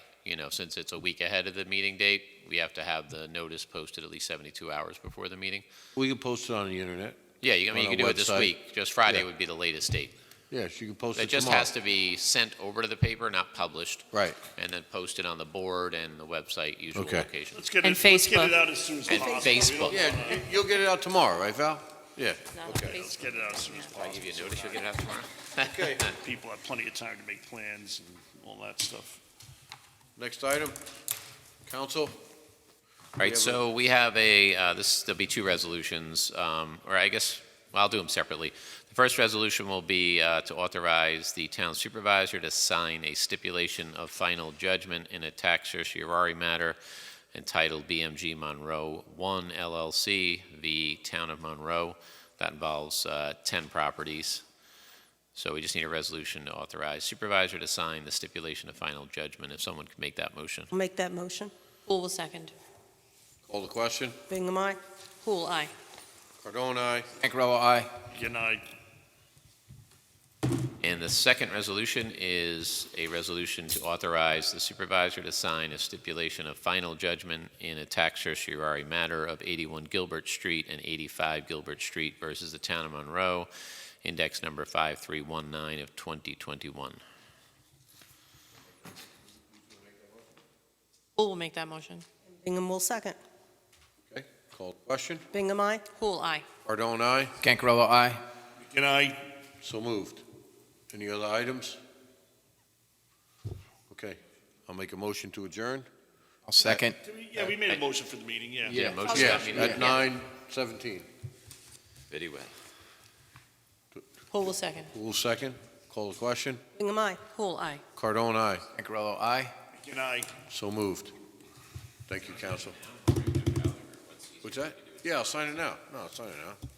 Speaker 6: Since it's a week ahead of the meeting date, we have to have the notice posted at least 72 hours before the meeting.
Speaker 1: We can post it on the internet.
Speaker 6: Yeah, you
Speaker 1: On
Speaker 6: can
Speaker 1: our
Speaker 6: do it this
Speaker 1: website.
Speaker 6: week, just Friday
Speaker 1: Yeah.
Speaker 6: would be the latest date.
Speaker 1: Yes, you can post it
Speaker 6: It just
Speaker 1: tomorrow.
Speaker 6: has to be sent over to the paper, not published,
Speaker 1: Right.
Speaker 6: and then posted on the board and the website, usual
Speaker 1: Okay.
Speaker 6: locations.
Speaker 5: Let's get
Speaker 2: And
Speaker 5: it, let's get
Speaker 2: Facebook.
Speaker 5: it out as soon as
Speaker 6: And
Speaker 5: possible.
Speaker 6: Facebook.
Speaker 1: Yeah, you'll get it out tomorrow, right, Val? Yeah. Okay.
Speaker 5: Let's get it out as soon as
Speaker 6: If I
Speaker 5: possible.
Speaker 6: give you a notice, you'll get it out tomorrow.
Speaker 1: Okay.
Speaker 5: People have plenty of time to make plans and all that stuff.
Speaker 1: Next item. Council?
Speaker 6: All right, so we have there'll be two resolutions, or I guess, well, I'll do them separately. The first resolution will be to authorize the town supervisor to sign a stipulation of final judgment in a tax certiorari matter entitled BMG Monroe 1 LLC v. Town of Monroe. That involves 10 properties. So we just need a resolution to authorize supervisor to sign the stipulation of final judgment, if someone could make that motion.
Speaker 7: I'll make that motion.
Speaker 2: Bull will second.
Speaker 1: Call the question.
Speaker 7: Bingham, aye.
Speaker 2: Bull, aye.
Speaker 1: Cardone, aye.
Speaker 3: Scancarello, aye.
Speaker 5: Good night.
Speaker 6: And the second resolution is a resolution to authorize the supervisor to sign a stipulation of final judgment in a tax certiorari matter of 81 Gilbert Street and 85 Gilbert Street versus the Town of Monroe, index number 5319 of 2021.
Speaker 2: Bull will make that motion.
Speaker 7: Bingham will second.
Speaker 1: Okay, call the question.
Speaker 7: Bingham, aye.
Speaker 2: Bull, aye.
Speaker 1: Cardone, aye.
Speaker 3: Scancarello, aye.
Speaker 5: Good night.
Speaker 1: So moved. Any other items? Okay, I'll make a motion to adjourn.
Speaker 3: I'll second.
Speaker 5: Yeah, we made a motion for the meeting, yeah.
Speaker 6: Yeah, motion.
Speaker 1: Yes,
Speaker 6: Yeah.
Speaker 1: at 9:17.
Speaker 6: Very well.
Speaker 2: Who will second?
Speaker 1: Who will second? Call the question.
Speaker 7: Bingham, aye.
Speaker 2: Who, aye.
Speaker 1: Cardone, aye.
Speaker 3: Ancarello, aye.
Speaker 5: Good night.
Speaker 1: So moved. Thank you, counsel. What's that? Yeah, I'll sign it now. No, I'll sign it now.